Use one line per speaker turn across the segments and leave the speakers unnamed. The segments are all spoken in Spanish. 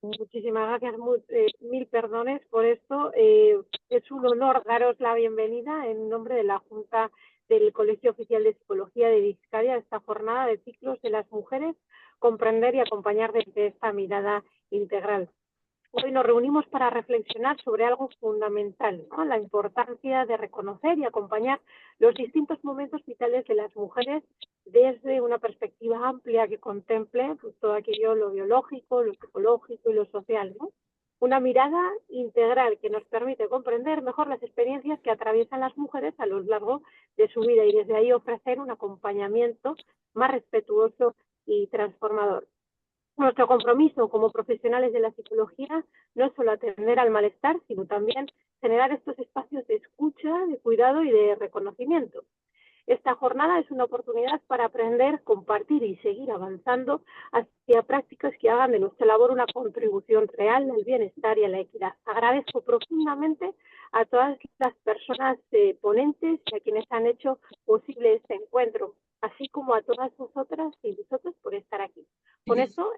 Muchísimas gracias, mil perdones por esto. Es un honor daros la bienvenida en nombre de la Junta del Colegio Oficial de Psicología de Vizcaya a esta jornada de ciclos de las mujeres, comprender y acompañar desde esta mirada integral. Hoy nos reunimos para reflexionar sobre algo fundamental, ¿no? La importancia de reconocer y acompañar los distintos momentos vitales de las mujeres desde una perspectiva amplia que contemple pues, todo aquello, lo biológico, lo psicológico y lo social, ¿no? Una mirada integral que nos permite comprender mejor las experiencias que atraviesan las mujeres a lo largo de su vida y desde ahí ofrecer un acompañamiento más respetuoso y transformador. Nuestro compromiso como profesionales de la psicología no es solo atender al malestar, sino también generar estos espacios de escucha, de cuidado y de reconocimiento. Esta jornada es una oportunidad para aprender, compartir y seguir avanzando hacia prácticas que hagan de nuestra labor una contribución real al bienestar y a la equidad. Agradezco profundamente a todas las personas ponentes y a quienes han hecho posible este encuentro, así como a todas vosotras y vosotros por estar aquí. Con esto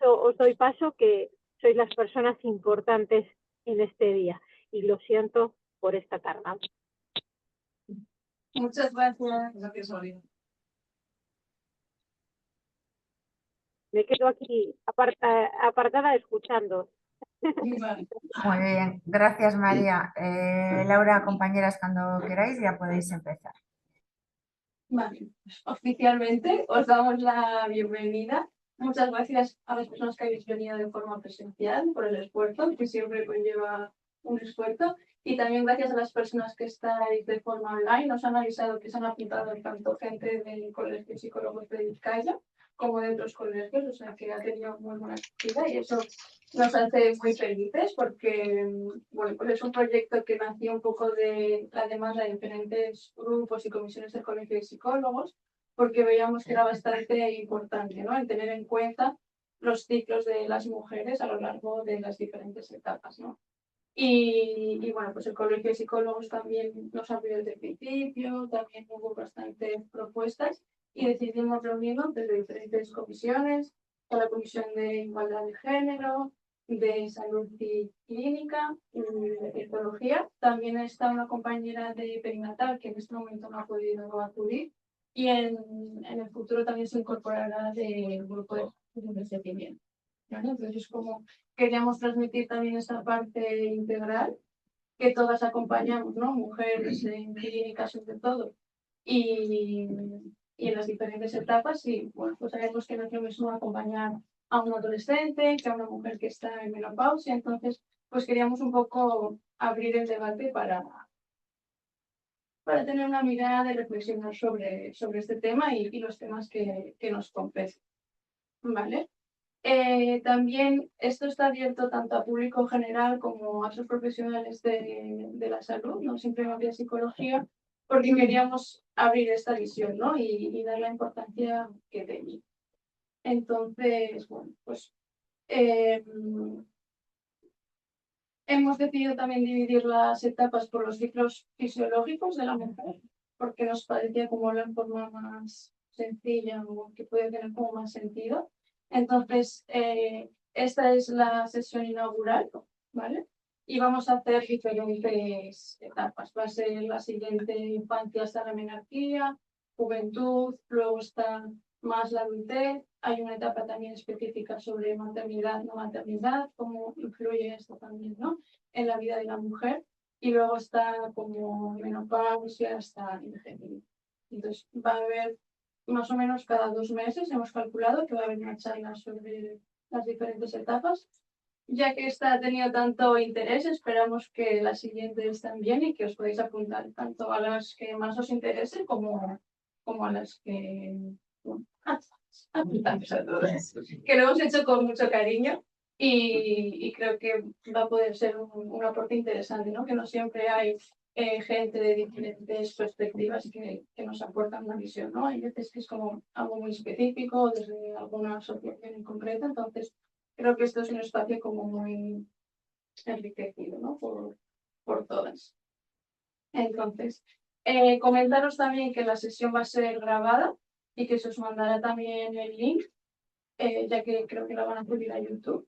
os doy paso que sois las personas importantes en este día y lo siento por esta tardanza.
Muchas gracias. Gracias, María.
Me quedo aquí apartada escuchando.
Muy bien, gracias María. Laura, compañeras, cuando queráis ya podéis empezar.
Vale, oficialmente os damos la bienvenida. Muchas gracias a las personas que habéis venido de forma presencial por el esfuerzo, que siempre conlleva un esfuerzo. Y también gracias a las personas que estáis de forma online. Nos han avisado que se han apuntado tanto gente del Colegio de Psicólogos de Vizcaya como de otros colegios, o sea que ha tenido muy buena actividad y eso nos hace muy felices porque bueno, pues es un proyecto que nació un poco de la demanda de diferentes grupos y comisiones del Colegio de Psicólogos, porque veíamos que era bastante importante, ¿no? El tener en cuenta los ciclos de las mujeres a lo largo de las diferentes etapas, ¿no? Y bueno, pues el Colegio de Psicólogos también nos apoyó desde el principio, también hubo bastantes propuestas y decidimos reunirnos desde diferentes comisiones, con la Comisión de Igualdad de Género, de Salud y Clínica, y de Psicología. También está una compañera de perinatal que en este momento no ha podido acudir y en el futuro también se incorporará del grupo de seguimiento. ¿Vale? Entonces, como queríamos transmitir también esta parte integral, que todas acompañamos, ¿no? Mujeres en clínica sobre todo, y en las diferentes etapas, y bueno, pues sabemos que no es lo mismo acompañar a un adolescente que a una mujer que está en menopausia, entonces pues queríamos un poco abrir el debate para tener una mirada de reflexionar sobre este tema y los temas que nos competen, ¿vale? También esto está abierto tanto a público general como a otros profesionales de la salud, no simplemente a psicología, porque queríamos abrir esta visión, ¿no? Y dar la importancia que tenía. Entonces, bueno, pues eh, hemos decidido también dividir las etapas por los ciclos fisiológicos de la mujer, porque nos parecía como la forma más sencilla o que puede tener como más sentido. Entonces, esta es la sesión inaugural, ¿vale? Y vamos a hacer diferentes etapas. Va a ser la siguiente infancia hasta la menarquía, juventud, luego está más la adultez. Hay una etapa también específica sobre maternidad, no maternidad, cómo influye esto también, ¿no? En la vida de la mujer. Y luego está como menopausia hasta envejecimiento. Entonces, va a haber más o menos cada 2 meses, hemos calculado que va a haber una charla sobre las diferentes etapas. Ya que esta ha tenido tanto interés, esperamos que las siguientes también y que os podéis apuntar tanto a las que más os interese como a las que bueno, apuntamos a todas. Que lo hemos hecho con mucho cariño y creo que va a poder ser un aporte interesante, ¿no? Que no siempre hay gente de diferentes perspectivas que nos aportan una visión, ¿no? Hay veces que es como algo muy específico desde alguna asociación en concreto, entonces creo que esto es un espacio como muy enriquecido, ¿no? Por todas. Entonces, comentaros también que la sesión va a ser grabada y que se os mandará también el link, ya que creo que la van a subir a YouTube.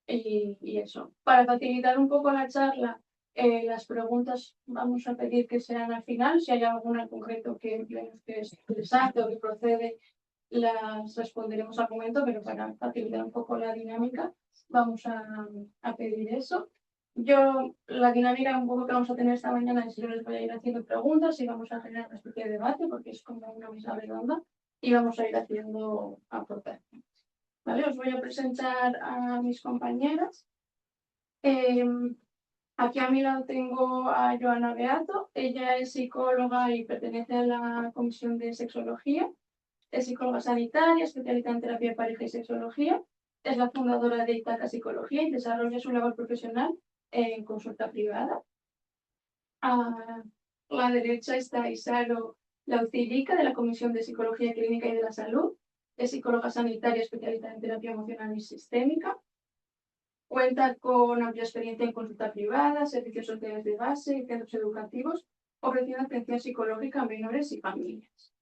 Y eso. Para facilitar un poco la charla, las preguntas vamos a pedir que sean al final. Si hay alguna en concreto que veamos que es interesante o que procede, las responderemos al momento, pero para facilitar un poco la dinámica, vamos a pedir eso. La dinámica un poco que vamos a tener esta mañana es que yo les voy a ir haciendo preguntas y vamos a generar una especie de debate, porque es como una mesa redonda, y vamos a ir haciendo aportaciones. ¿Vale? Os voy a presentar a mis compañeras. Aquí a mi lado tengo a Joana Beato. Ella es psicóloga y pertenece a la Comisión de Sexología. Es psicóloga sanitaria, especializada en terapia de pareja y sexología. Es la fundadora de Itaca Psicología y desarrolla su labor profesional en consulta privada. A la derecha está Isaro Laucilica, de la Comisión de Psicología Clínica y de la Salud. Es psicóloga sanitaria especializada en terapia emocional y sistémica. Cuenta con amplia experiencia en consulta privada, servicios sociales de base y centros educativos, ofreciendo atención psicológica a menores y familias.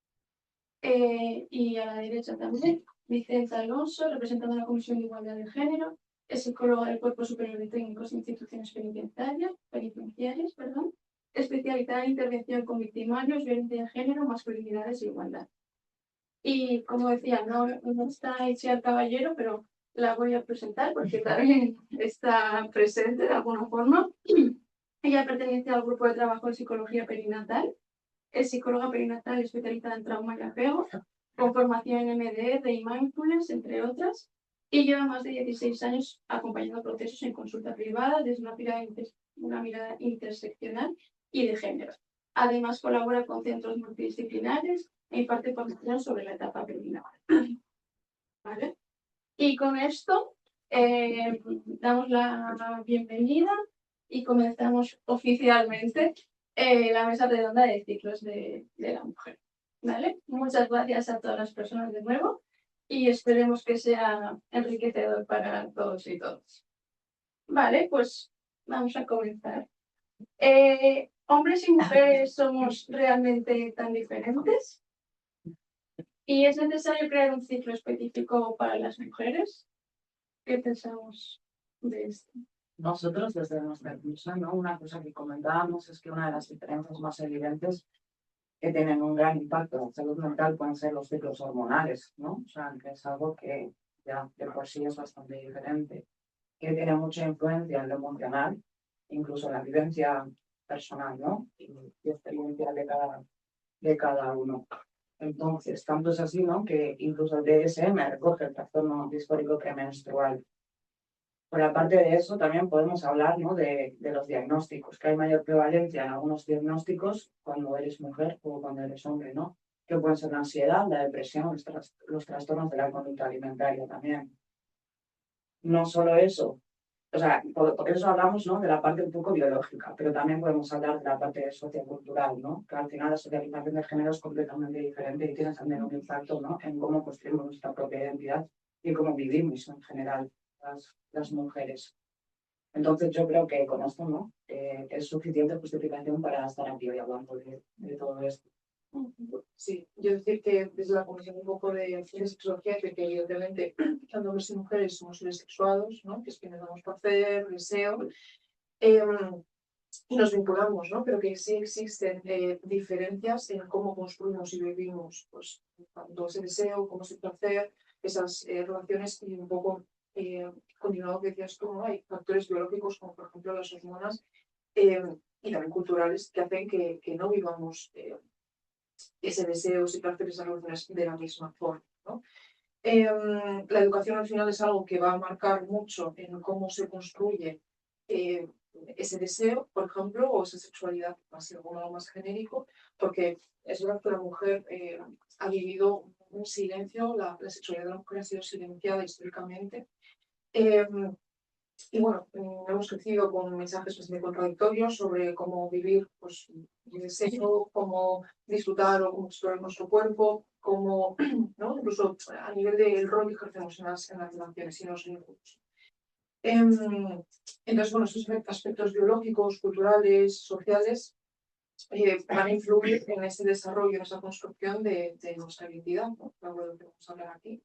Y a la derecha también, Vicente Alonso, representando a la Comisión de Igualdad de Género, es psicóloga del Cuerpo Superior de Técnicos de Instituciones Penitenciarias, especializada en intervención con victimarios, violencia de género, masculinidades e igualdad. Y como decía, no está Itziar Caballero, pero la voy a presentar porque también está presente de alguna forma. Ella pertenece al grupo de trabajo de psicología perinatal. Es psicóloga perinatal especializada en trauma y apego, con formación en MDR y mindfulness, entre otras, y lleva más de 16 años acompañando procesos en consulta privada desde una mirada interseccional y de género. Además, colabora con centros multidisciplinares e imparte formación sobre la etapa perinatal. ¿Vale? Y con esto damos la bienvenida y comenzamos oficialmente la mesa redonda de ciclos de la mujer. ¿Vale? Muchas gracias a todas las personas de nuevo y esperemos que sea enriquecedor para todos y todas. Vale, pues vamos a comenzar. ¿Hombres y mujeres somos realmente tan diferentes? ¿Y es necesario crear un ciclo específico para las mujeres? ¿Qué pensamos de esto?
Nosotros, desde nuestra empresa, ¿no? Una cosa que comentábamos es que una de las diferencias más evidentes que tienen un gran impacto en la salud mental pueden ser los ciclos hormonales, ¿no? O sea, que es algo que ya de por sí es bastante diferente, que tiene mucha influencia en lo emocional, incluso en la vivencia personal, ¿no? Y experiencia de cada uno. Entonces, tanto es así, ¿no? Que incluso el DSM recoge el trastorno disfórico premenstrual. Por aparte de eso, también podemos hablar, ¿no? de los diagnósticos, que hay mayor prevalencia en algunos diagnósticos cuando eres mujer o cuando eres hombre, ¿no? Que pueden ser la ansiedad, la depresión, los trastornos de la conducta alimentaria también. No solo eso, o sea, por eso hablamos, ¿no? de la parte un poco biológica, pero también podemos hablar de la parte sociocultural, ¿no? Que al final la socialización de género es completamente diferente y tiene también un impacto, ¿no? en cómo construimos nuestra propia identidad y cómo vivimos en general las mujeres. Entonces yo creo que con esto, ¿no? Es suficiente justificación para estar aquí hoy hablando de todo esto.
Sí, yo decir que desde la Comisión un poco de sexología, que evidentemente tanto hombres y mujeres somos seres sexuados, ¿no? Que es que nos damos placer, deseo, y nos vinculamos, ¿no? Pero que sí existen diferencias en cómo construimos y vivimos, pues, tanto ese deseo como ese placer, esas relaciones y un poco, continuado que decías tú, ¿no? Hay factores biológicos como por ejemplo las hormonas y también culturales que hacen que no vivamos ese deseo, ese placer, esas relaciones de la misma forma, ¿no? La educación al final es algo que va a marcar mucho en cómo se construye ese deseo, por ejemplo, o esa sexualidad, así como algo más genérico, porque es verdad que la mujer ha vivido un silencio, la sexualidad de la mujer ha sido silenciada históricamente. Y bueno, hemos crecido con mensajes bastante contradictorios sobre cómo vivir pues, el deseo, cómo disfrutar o cómo explorar nuestro cuerpo, cómo, ¿no? Incluso a nivel del rol que ejercemos en las relaciones y en los vínculos. Entonces, bueno, esos aspectos biológicos, culturales, sociales, van a influir en ese desarrollo, en esa construcción de nuestra identidad, ¿no? Algo de lo que vamos a hablar aquí.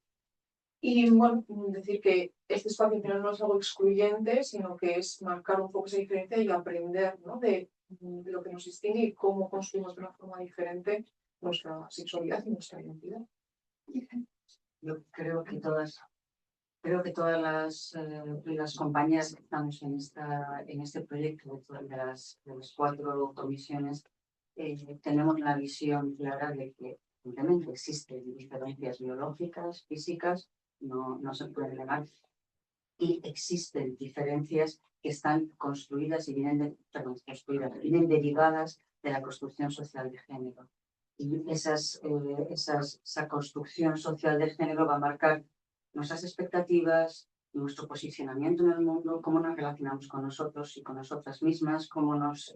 Y bueno, decir que este espacio al final no es algo excluyente, sino que es marcar un poco esa diferencia y aprender, ¿no?, de lo que nos distingue y cómo construimos de una forma diferente nuestra sexualidad y nuestra identidad.
Yo creo que todas las compañías que estamos en este proyecto de las 4 comisiones tenemos la visión clara de que evidentemente existen diferencias biológicas, físicas, no se pueden negar, y existen diferencias que están construidas y vienen derivadas de la construcción social de género. Y esa construcción social de género va a marcar nuestras expectativas, nuestro posicionamiento en el mundo, cómo nos relacionamos con nosotros y con nosotras mismas, cómo nos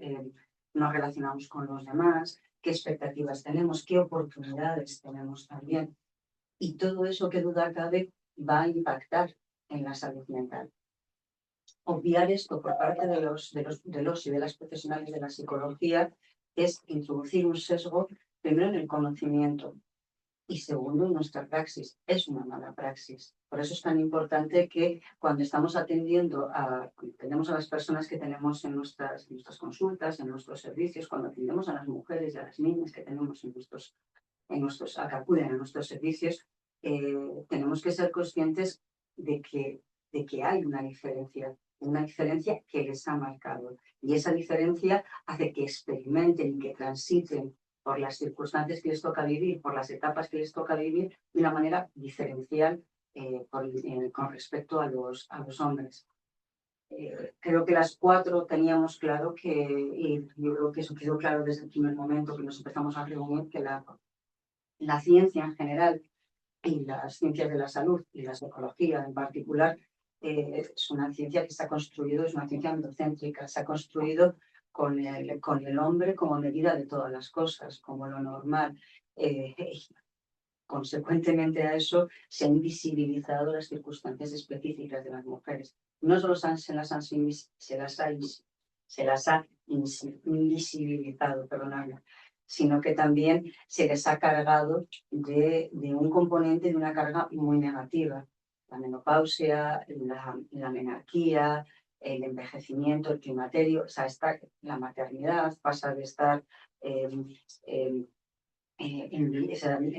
relacionamos con los demás, qué expectativas tenemos, qué oportunidades tenemos también. Y todo eso, que duda cabe, va a impactar en la salud mental. Obviar esto por parte de los y de las profesionales de la psicología es introducir un sesgo, primero en el conocimiento y segundo en nuestra praxis. Es una mala praxis. Por eso es tan importante que cuando estamos atendemos a las personas que tenemos en nuestras consultas, en nuestros servicios, cuando atendemos a las mujeres y a las niñas que tenemos que acuden a nuestros servicios, tenemos que ser conscientes de que hay una diferencia que les ha marcado. Y esa diferencia hace que experimenten y que transiten por las circunstancias que les toca vivir, por las etapas que les toca vivir, de una manera diferencial con respecto a los hombres. Creo que las 4 teníamos claro y yo creo que eso quedó claro desde el primer momento que nos empezamos a reunir, que la ciencia en general y las ciencias de la salud y la psicología en particular es una ciencia que se ha construido, es una ciencia androcéntrica, se ha construido con el hombre como medida de todas las cosas, como lo normal. Consecuentemente a eso se han invisibilizado las circunstancias específicas de las mujeres. No solo se las ha invisibilizado, perdonadme, sino que también se les ha cargado de un componente, de una carga muy negativa. La menopausia, la menarquía, el envejecimiento, el climaterio, o sea, la maternidad pasa de estar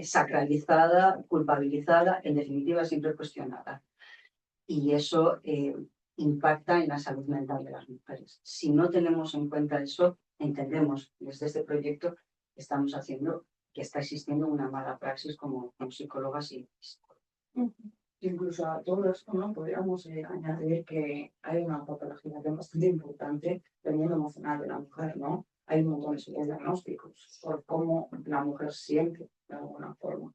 sacralizada, culpabilizada, en definitiva siempre cuestionada. Y eso impacta en la salud mental de las mujeres. Si no tenemos en cuenta eso, entendemos desde este proyecto que estamos haciendo que está existiendo una mala praxis como psicólogas y psicólogos.
Incluso a todo esto, ¿no?, podríamos añadir que hay una patología que es bastante importante del mundo emocional de la mujer, ¿no? Hay un montón de diagnósticos por cómo la mujer siente de alguna forma.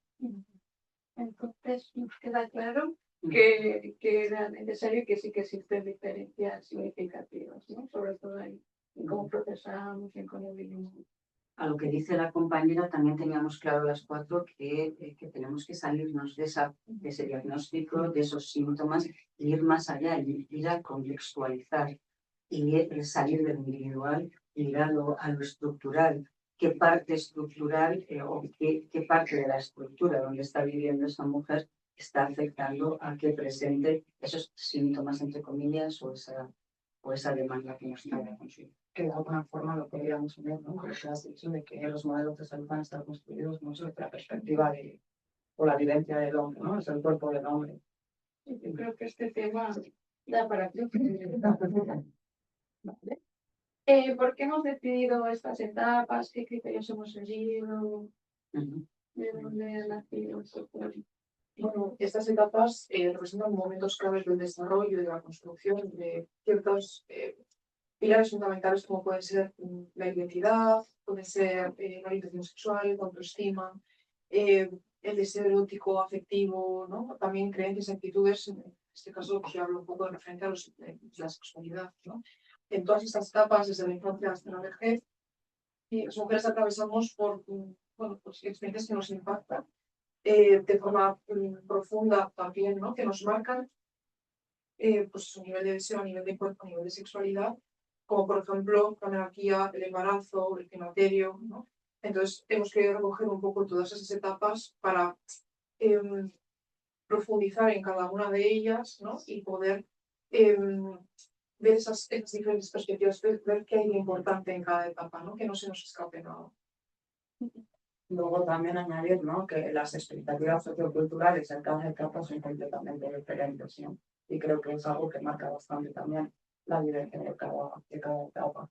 Entonces nos queda claro que era necesario y que sí que existen diferencias significativas, ¿no?, sobre todo en cómo procesamos y en cómo vivimos.
A lo que dice la compañera, también teníamos claro las 4 que tenemos que salirnos de ese diagnóstico, de esos síntomas, e ir más allá, ir a contextualizar y salir del individual y ligado a lo estructural. ¿Qué parte estructural o qué parte de la estructura donde está viviendo esa mujer está afectando a que presente esos síntomas, entre comillas, o esa demanda que nos trae consigo?
Que de alguna forma lo podríamos ver, ¿no?, con lo que has dicho de que los modelos de salud van a estar construidos mucho desde la perspectiva o la vivencia del hombre, ¿no?, es el cuerpo del hombre.
Yo creo que este tema da para que... Vale. ¿Por qué hemos decidido estas etapas? ¿Qué criterios hemos seguido? ¿De dónde ha nacido esto?
Bueno, estas etapas representan momentos claves del desarrollo y de la construcción de ciertos pilares fundamentales, como pueden ser la identidad, puede ser la orientación sexual, la autoestima, el deseo erótico, afectivo, ¿no? También creencias y actitudes. En este caso, pues yo hablo un poco de referente a la sexualidad, ¿no? En todas estas etapas, desde la infancia hasta la vejez, las mujeres atravesamos por pues, experiencias que nos impactan de forma profunda también, ¿no?, que nos marcan pues su nivel de deseo, a nivel de cuerpo, a nivel de sexualidad, como por ejemplo la menarquía, el embarazo, el climaterio, ¿no? Entonces hemos querido recoger un poco todas esas etapas para profundizar en cada una de ellas, ¿no? Y poder ver esas diferentes perspectivas, ver qué hay de importante en cada etapa, ¿no? Que no se nos escape nada.
Luego también añadir, ¿no?, que las expectativas socioculturales en cada etapa son completamente diferentes, ¿no? Y creo que es algo que marca bastante también la vivencia de cada etapa.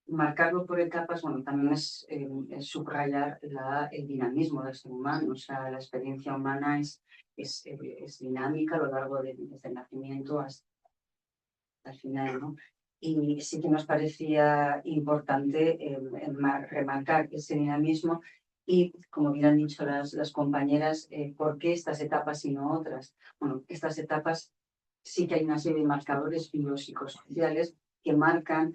Marcarlo por etapas, bueno, también es subrayar el dinamismo del ser humano. O sea, la experiencia humana es dinámica a lo largo desde el nacimiento hasta el final, ¿no? Y sí que nos parecía importante remarcar ese dinamismo y, como bien han dicho las compañeras, ¿por qué estas etapas y no otras? Bueno, estas etapas sí que hay una serie de marcadores biopsicosociales que marcan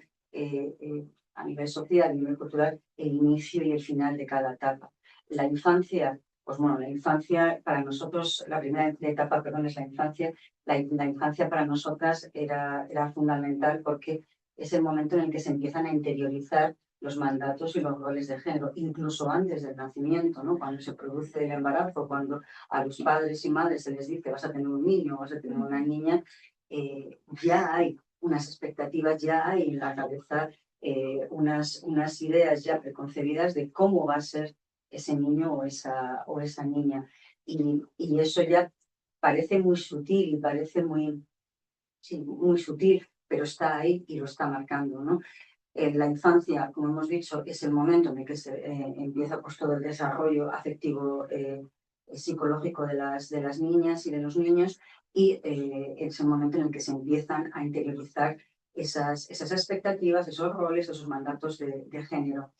a nivel social, a nivel cultural, el inicio y el final de cada etapa. La infancia, pues bueno, la infancia para nosotros, la primera etapa, perdón, es la infancia. La infancia para nosotras era fundamental porque es el momento en el que se empiezan a interiorizar los mandatos y los roles de género, incluso antes del nacimiento, ¿no? Cuando se produce el embarazo, cuando a los padres y madres se les dice vas a tener un niño o vas a tener una niña, ya hay unas expectativas, ya hay en la cabeza unas ideas ya preconcebidas de cómo va a ser ese niño o esa niña. Y eso ya parece muy sutil y parece muy sutil, pero está ahí y lo está marcando, ¿no? En la infancia, como hemos dicho, es el momento en el que se empieza pues, todo el desarrollo afectivo psicológico de las niñas y de los niños, y es el momento en el que se empiezan a interiorizar esas expectativas, esos roles, esos mandatos de género.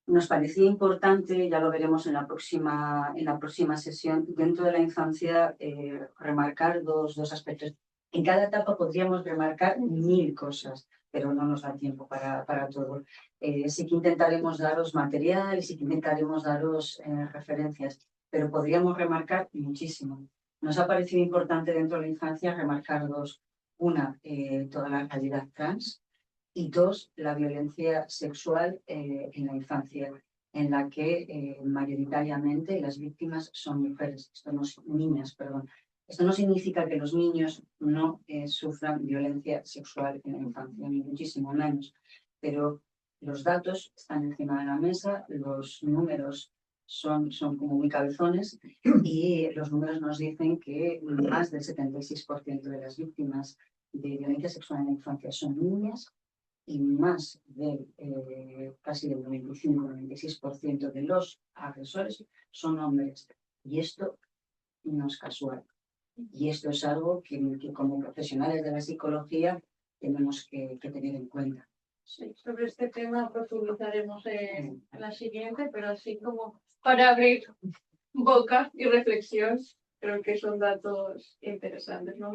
Nos parecía importante, ya lo veremos en la próxima sesión, dentro de la infancia, remarcar dos aspectos. En cada etapa podríamos remarcar 1000 cosas, pero no nos da tiempo para todo. Sí que intentaremos daros material y sí que intentaremos daros referencias, pero podríamos remarcar muchísimo. Nos ha parecido importante dentro de la infancia remarcar dos. Una, toda la realidad trans, y dos, la violencia sexual en la infancia, en la que mayoritariamente las víctimas son mujeres, niñas, perdón. Esto no significa que los niños no sufran violencia sexual en la infancia, ni muchísimo menos, pero los datos están encima de la mesa, los números son como muy cabezones, y los números nos dicen que más del 76% de las víctimas de violencia sexual en la infancia son niñas, y más del casi del 95-96% de los agresores son hombres. Y esto no es casual. Y esto es algo que como profesionales de la psicología tenemos que tener en cuenta.
Sí, sobre este tema profundizaremos en la siguiente, pero así como para abrir boca y reflexión, creo que son datos interesantes, ¿no?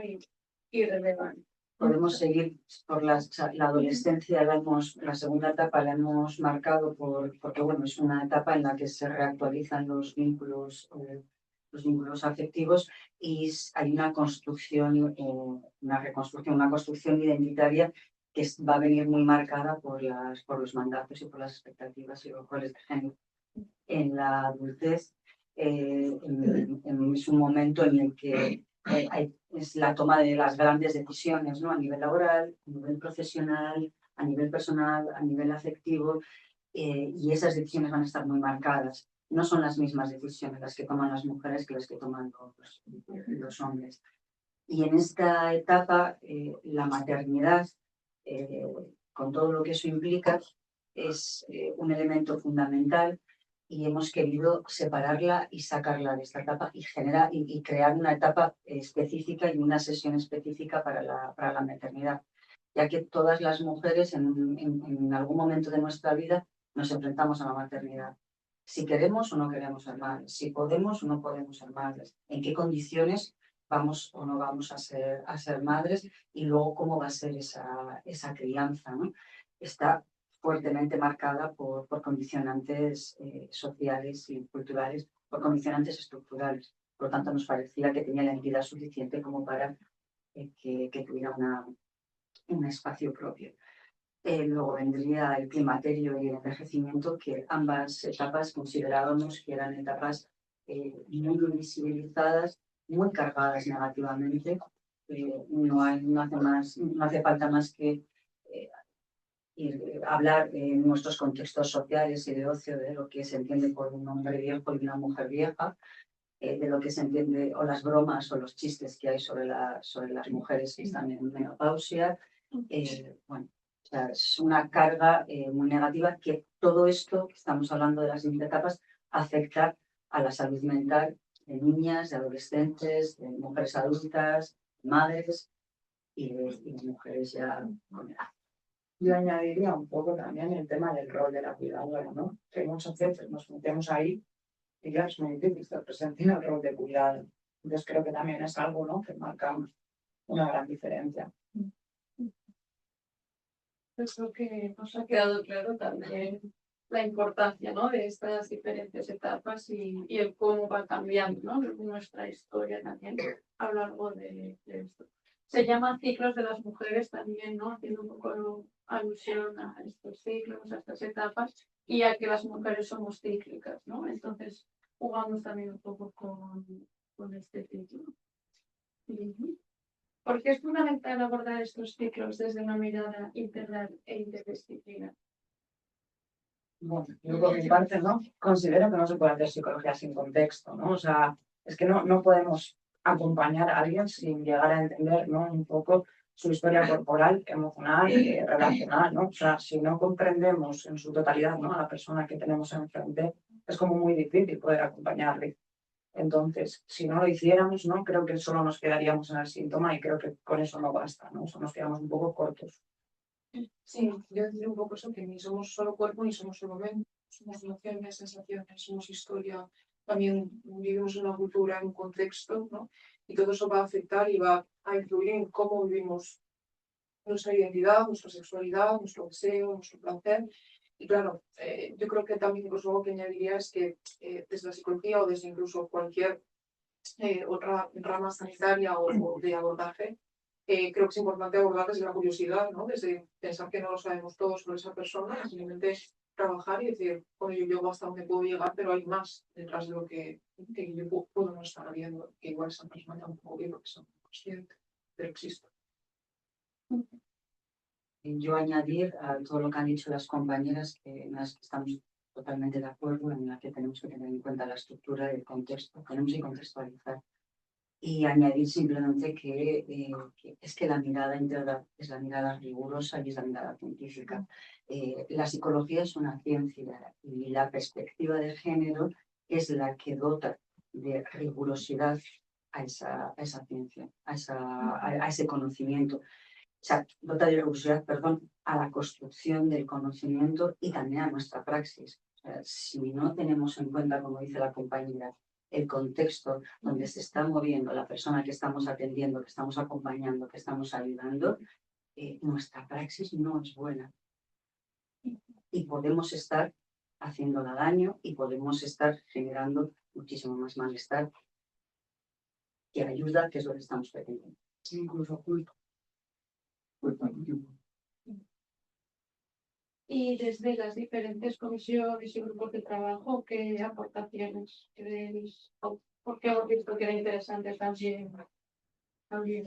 Y relevantes.
Podemos seguir por la adolescencia, la segunda etapa la hemos marcado porque bueno, es una etapa en la que se reactualizan los vínculos afectivos, y hay una construcción, una reconstrucción, una construcción identitaria que va a venir muy marcada por los mandatos y por las expectativas y los roles de género. En la adultez es un momento en el que es la toma de las grandes decisiones, ¿no? A nivel laboral, a nivel profesional, a nivel personal, a nivel afectivo, y esas decisiones van a estar muy marcadas. No son las mismas decisiones las que toman las mujeres que las que toman los hombres. Y en esta etapa, la maternidad, con todo lo que eso implica, es un elemento fundamental, y hemos querido separarla y sacarla de esta etapa y crear una etapa específica y una sesión específica para la maternidad, ya que todas las mujeres en algún momento de nuestra vida nos enfrentamos a la maternidad. Si queremos o no queremos ser madres, si podemos o no podemos ser madres, en qué condiciones vamos o no vamos a ser madres, y luego cómo va a ser esa crianza, ¿no? Está fuertemente marcada por condicionantes sociales y culturales, por condicionantes estructurales. Por lo tanto, nos parecía que tenía la entidad suficiente como para que tuviera un espacio propio. Luego vendría el climaterio y el envejecimiento, que ambas etapas considerábamos que eran etapas muy invisibilizadas, muy cargadas negativamente. No hace falta más que hablar en nuestros contextos sociales y de ocio de lo que se entiende por un hombre viejo y una mujer vieja, de lo que se entiende, o las bromas o los chistes que hay sobre las mujeres que están en menopausia. Bueno, o sea, es una carga muy negativa, que todo esto que estamos hablando de las etapas afecta a la salud mental de niñas, de adolescentes, de mujeres adultas, madres y de mujeres ya con edad.
Yo añadiría un poco también el tema del rol de la cuidadora, ¿no? Que muchas veces nos metemos ahí y ya es muy difícil estar presente en el rol de cuidado. Entonces creo que también es algo, ¿no?, que marca una gran diferencia.
Pues creo que nos ha quedado claro también la importancia, ¿no?, de estas diferentes etapas y el cómo va cambiando, ¿no?, nuestra historia también a lo largo de esto. Se llama ciclos de las mujeres también, ¿no?, haciendo un poco alusión a estos ciclos, a estas etapas y a que las mujeres somos cíclicas, ¿no? Entonces jugamos también un poco con este ciclo. Porque es fundamental abordar estos ciclos desde una mirada integral e interdisciplinar.
Bueno, yo por mi parte, ¿no?, considero que no se puede hacer psicología sin contexto, ¿no? O sea, es que no podemos acompañar a alguien sin llegar a entender, ¿no?, un poco su historia corporal, emocional, relacional, ¿no? O sea, si no comprendemos en su totalidad, ¿no?, a la persona que tenemos enfrente, es como muy difícil poder acompañarle. Entonces, si no lo hiciéramos, ¿no?, creo que solo nos quedaríamos en el síntoma y creo que con eso no basta, ¿no? O sea, nos quedamos un poco cortos.
Sí, yo decir un poco eso, que ni somos solo cuerpo ni somos solo mente, somos emociones, sensaciones, somos historia, también vivimos en una cultura, en un contexto, ¿no? Y todo eso va a afectar y va a influir en cómo vivimos nuestra identidad, nuestra sexualidad, nuestro deseo, nuestro placer. Y claro, yo creo que también incluso algo que añadiría es que desde la psicología o desde incluso cualquier otra rama sanitaria o de abordaje, creo que es importante abordar desde la curiosidad, ¿no? Desde pensar que no lo sabemos todo sobre esa persona, simplemente trabajar y decir, bueno, yo llego hasta donde puedo llegar, pero hay más detrás de lo que yo puedo no estar viendo, que igual esa persona tampoco ve porque son conscientes, pero existe.
Yo añadir a todo lo que han dicho las compañeras, que en las que estamos totalmente de acuerdo, en la que tenemos que tener en cuenta la estructura del contexto, tenemos que contextualizar. Y añadir simplemente que es que la mirada integral es la mirada rigurosa y es la mirada científica. La psicología es una ciencia y la perspectiva de género es la que dota de rigurosidad a esa ciencia, a ese conocimiento. O sea, dota de rigurosidad, perdón, a la construcción del conocimiento y también a nuestra praxis. O sea, si no tenemos en cuenta, como dice la compañera, el contexto donde se está moviendo la persona que estamos atendiendo, que estamos acompañando, que estamos ayudando, nuestra praxis no es buena. Y podemos estar haciéndola daño y podemos estar generando muchísimo más malestar que ayuda, que es lo que estamos pretendiendo.
Incluso culpa.
Y desde las diferentes comisiones y grupos de trabajo, ¿qué aportaciones queréis? ¿Por qué hemos visto que era interesante también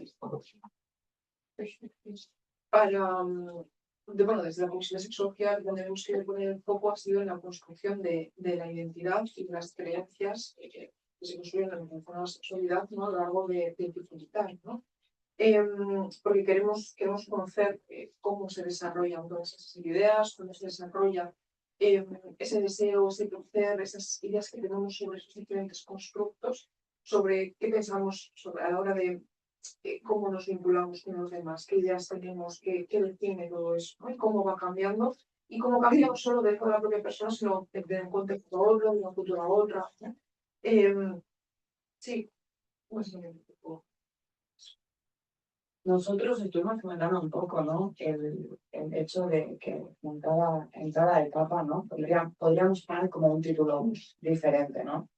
esto?
Bueno, desde la Comisión de Sexología, donde hemos querido poner el foco ha sido en la construcción de la identidad y de las creencias que se construyen en relación a la sexualidad, ¿no?, a lo largo del tiempo vital, ¿no? Porque queremos conocer cómo se desarrollan todas esas ideas, cómo se desarrolla ese deseo, ese placer, esas ideas que tenemos sobre esos diferentes constructos, sobre qué pensamos a la hora de cómo nos vinculamos con los demás, qué ideas tenemos, qué define todo eso, ¿no? Y cómo va cambiando, y cómo cambia no solo dentro de la propia persona, sino de un contexto a otro, de una cultura a otra, ¿no? Sí, pues
Nosotros estuvimos comentando un poco, ¿no?, el hecho de que en cada etapa, ¿no?, podríamos poner como un título diferente, ¿no?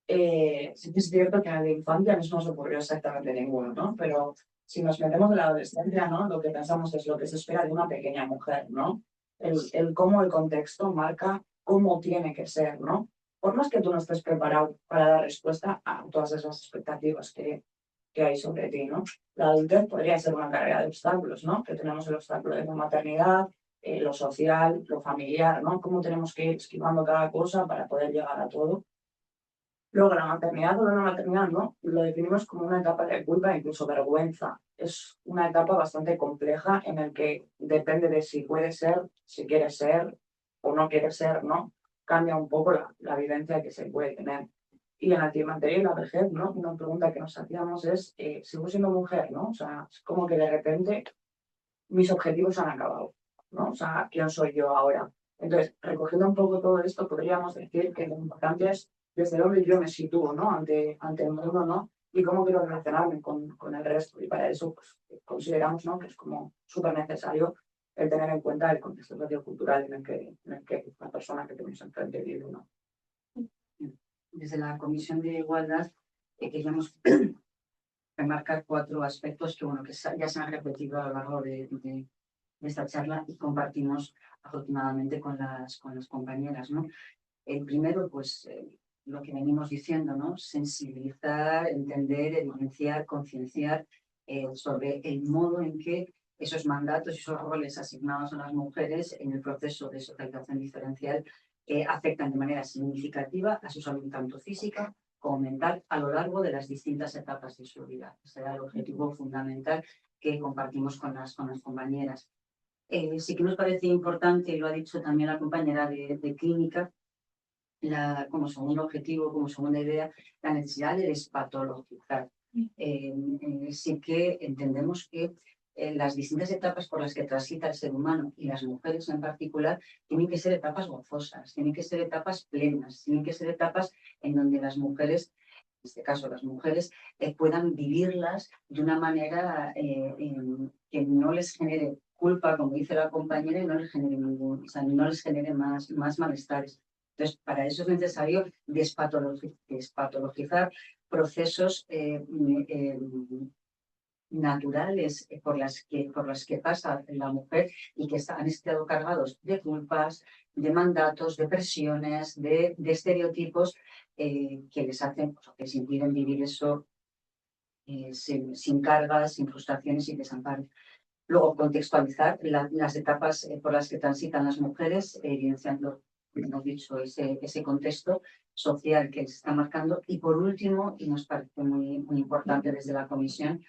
Sí que es cierto que en la infancia no se nos ocurrió exactamente ninguno, ¿no? Pero si nos metemos en la adolescencia, ¿no? Lo que pensamos es lo que se espera de una pequeña mujer, ¿no? El cómo el contexto marca cómo tiene que ser, ¿no? Por más que tú no estés preparado para dar respuesta a todas esas expectativas que hay sobre ti, ¿no? La adultez podría ser una carrera de obstáculos, ¿no? Que tenemos el obstáculo de la maternidad, lo social, lo familiar, ¿no? Cómo tenemos que ir esquivando cada cosa para poder llegar a todo. Luego, la maternidad o no maternidad, ¿no? Lo definimos como una etapa de culpa e incluso vergüenza. Es una etapa bastante compleja en la que depende de si puede ser, si quiere ser o no quiere ser, ¿no? Cambia un poco la vivencia que se puede tener. Y en la climatería y la vejez, ¿no? Una pregunta que nos hacíamos es, ¿sigo siendo mujer, no? O sea, es como que de repente mis objetivos han acabado, ¿no? O sea, ¿quién soy yo ahora? Entonces, recogiendo un poco todo esto, podríamos decir que lo importante es desde dónde yo me sitúo, ¿no? Ante el mundo, ¿no? Y cómo quiero relacionarme con el resto. Y para eso, pues, consideramos, ¿no? Que es como súper necesario el tener en cuenta el contexto sociocultural en el que la persona que tenemos enfrente vive, ¿no?
Desde la Comisión de Igualdad queríamos remarcar 4 aspectos que, bueno, que ya se han repetido a lo largo de esta charla y compartimos afortunadamente con las compañeras, ¿no? El primero, pues, lo que venimos diciendo, ¿no? Sensibilizar, entender, evidenciar, concienciar sobre el modo en que esos mandatos y esos roles asignados a las mujeres en el proceso de socialización diferencial afectan de manera significativa a su salud tanto física como mental a lo largo de las distintas etapas de su vida. Ese era el objetivo fundamental que compartimos con las compañeras. Sí que nos parece importante, y lo ha dicho también la compañera de clínica, como segundo objetivo, como segunda idea, la necesidad de despatologizar. Sí que entendemos que las distintas etapas por las que transita el ser humano y las mujeres en particular tienen que ser etapas gozosas, tienen que ser etapas plenas, tienen que ser etapas en donde las mujeres, en este caso las mujeres, puedan vivirlas de una manera que no les genere culpa, como dice la compañera, y no les genere o sea, no les genere más malestares. Entonces, para eso es necesario despatologizar procesos naturales por las que pasa la mujer y que han estado cargados de culpas, de mandatos, de presiones, de estereotipos que les hacen, pues, que les impiden vivir eso sin cargas, sin frustraciones y desamparos. Luego, contextualizar las etapas por las que transitan las mujeres, evidenciando, como hemos dicho, ese contexto social que se está marcando. Y por último, y nos parece muy importante desde la Comisión,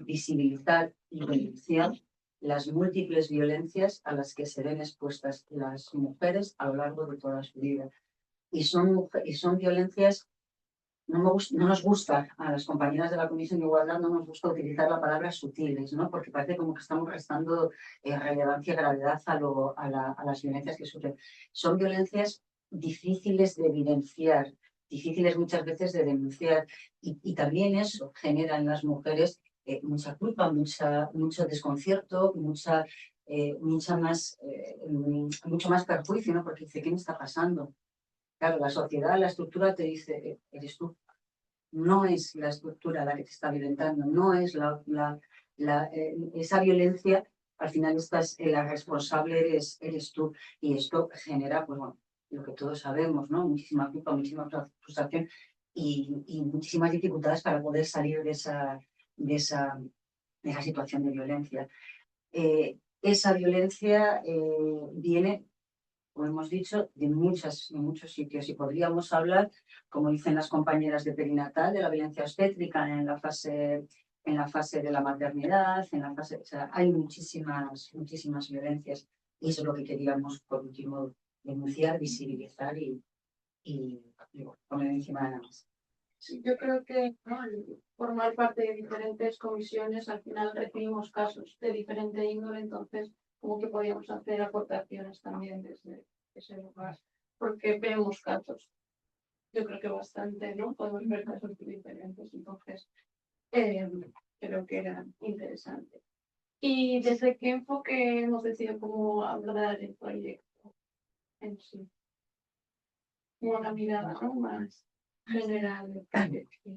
visibilizar y denunciar las múltiples violencias a las que se ven expuestas las mujeres a lo largo de toda su vida. Y son violencias. No nos gusta, a las compañeras de la Comisión de Igualdad, no nos gusta utilizar la palabra sutiles, ¿no? Porque parece como que estamos restando relevancia y gravedad a las violencias que sufren. Son violencias difíciles de evidenciar, difíciles muchas veces de denunciar, y también eso genera en las mujeres mucha culpa, mucho desconcierto, mucho más perjuicio, ¿no? Porque dice, ¿qué me está pasando? Claro, la sociedad, la estructura te dice, eres tú. No es la estructura la que te está violentando, no es esa violencia, al final la responsable eres tú. Y esto genera, pues bueno, lo que todos sabemos, ¿no? Muchísima culpa, muchísima frustración y muchísimas dificultades para poder salir de esa situación de violencia. Esa violencia viene, como hemos dicho, de muchos sitios, y podríamos hablar, como dicen las compañeras de perinatal, de la violencia obstétrica en la fase de la maternidad, o sea, hay muchísimas violencias, y eso es lo que queríamos, por último, denunciar, visibilizar y poner encima de la mesa.
Sí, yo creo que, ¿no?, al formar parte de diferentes comisiones, al final recibimos casos de diferente índole, entonces como que podíamos hacer aportaciones también desde ese lugar, porque vemos casos, yo creo que bastante, ¿no? Podemos ver casos diferentes, entonces creo que era interesante. ¿Y desde qué enfoque hemos decidido cómo abordar el proyecto en sí? Como una mirada, ¿no?, más general del proyecto.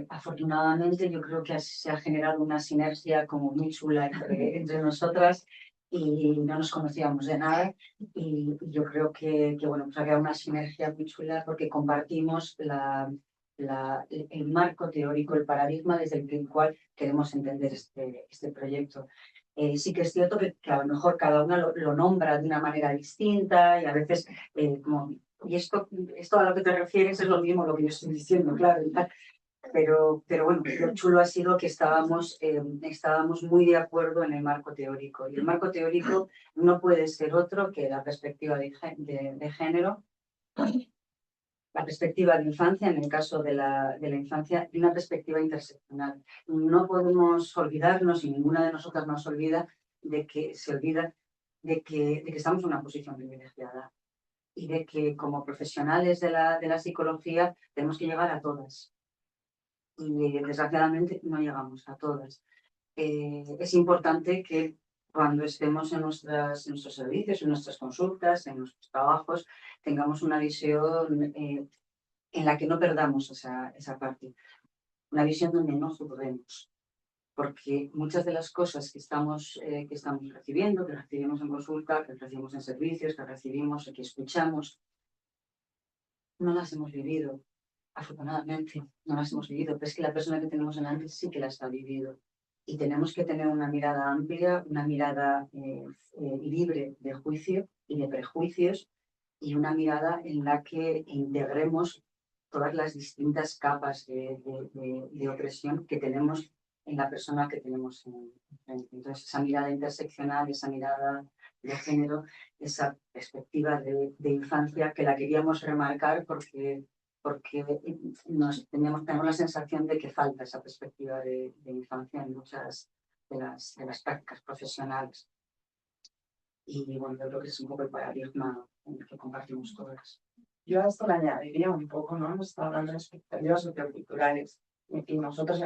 Afortunadamente yo creo que se ha generado una sinergia como muy chula entre nosotras y no nos conocíamos de nada y yo creo que bueno, pues había una sinergia muy chula porque compartimos el marco teórico, el paradigma desde el cual queremos entender este proyecto. Sí que es cierto que a lo mejor cada una lo nombra de una manera distinta y a veces como, y esto a lo que te refieres es lo mismo lo que yo estoy diciendo, claro, y tal. Pero bueno, lo chulo ha sido que estábamos muy de acuerdo en el marco teórico. Y el marco teórico no puede ser otro que la perspectiva de género, la perspectiva de infancia, en el caso de la infancia, y una perspectiva interseccional. No podemos olvidarnos, y ninguna de nosotras nos olvida, de que estamos en una posición privilegiada y de que como profesionales de la psicología tenemos que llegar a todas. Y desgraciadamente no llegamos a todas. Es importante que cuando estemos en nuestros servicios, en nuestras consultas, en nuestros trabajos, tengamos una visión en la que no perdamos esa parte. Una visión donde no juzguemos. Porque muchas de las cosas que estamos recibiendo, que recibimos en consulta, que recibimos en servicios, que recibimos, que escuchamos, no las hemos vivido. Afortunadamente, no las hemos vivido, pero es que la persona que tenemos delante sí que las ha vivido. Y tenemos que tener una mirada amplia, una mirada libre de juicio y de prejuicios, y una mirada en la que integremos todas las distintas capas de opresión que tenemos en la persona que tenemos enfrente. Entonces, esa mirada interseccional, esa mirada de género, esa perspectiva de infancia que la queríamos remarcar porque tenemos la sensación de que falta esa perspectiva de infancia en muchas de las prácticas profesionales. Y bueno, yo creo que es un poco el paradigma en el que compartimos todas.
Yo a esto le añadiría un poco, ¿no? Hemos estado hablando de expectativas socioculturales y nosotros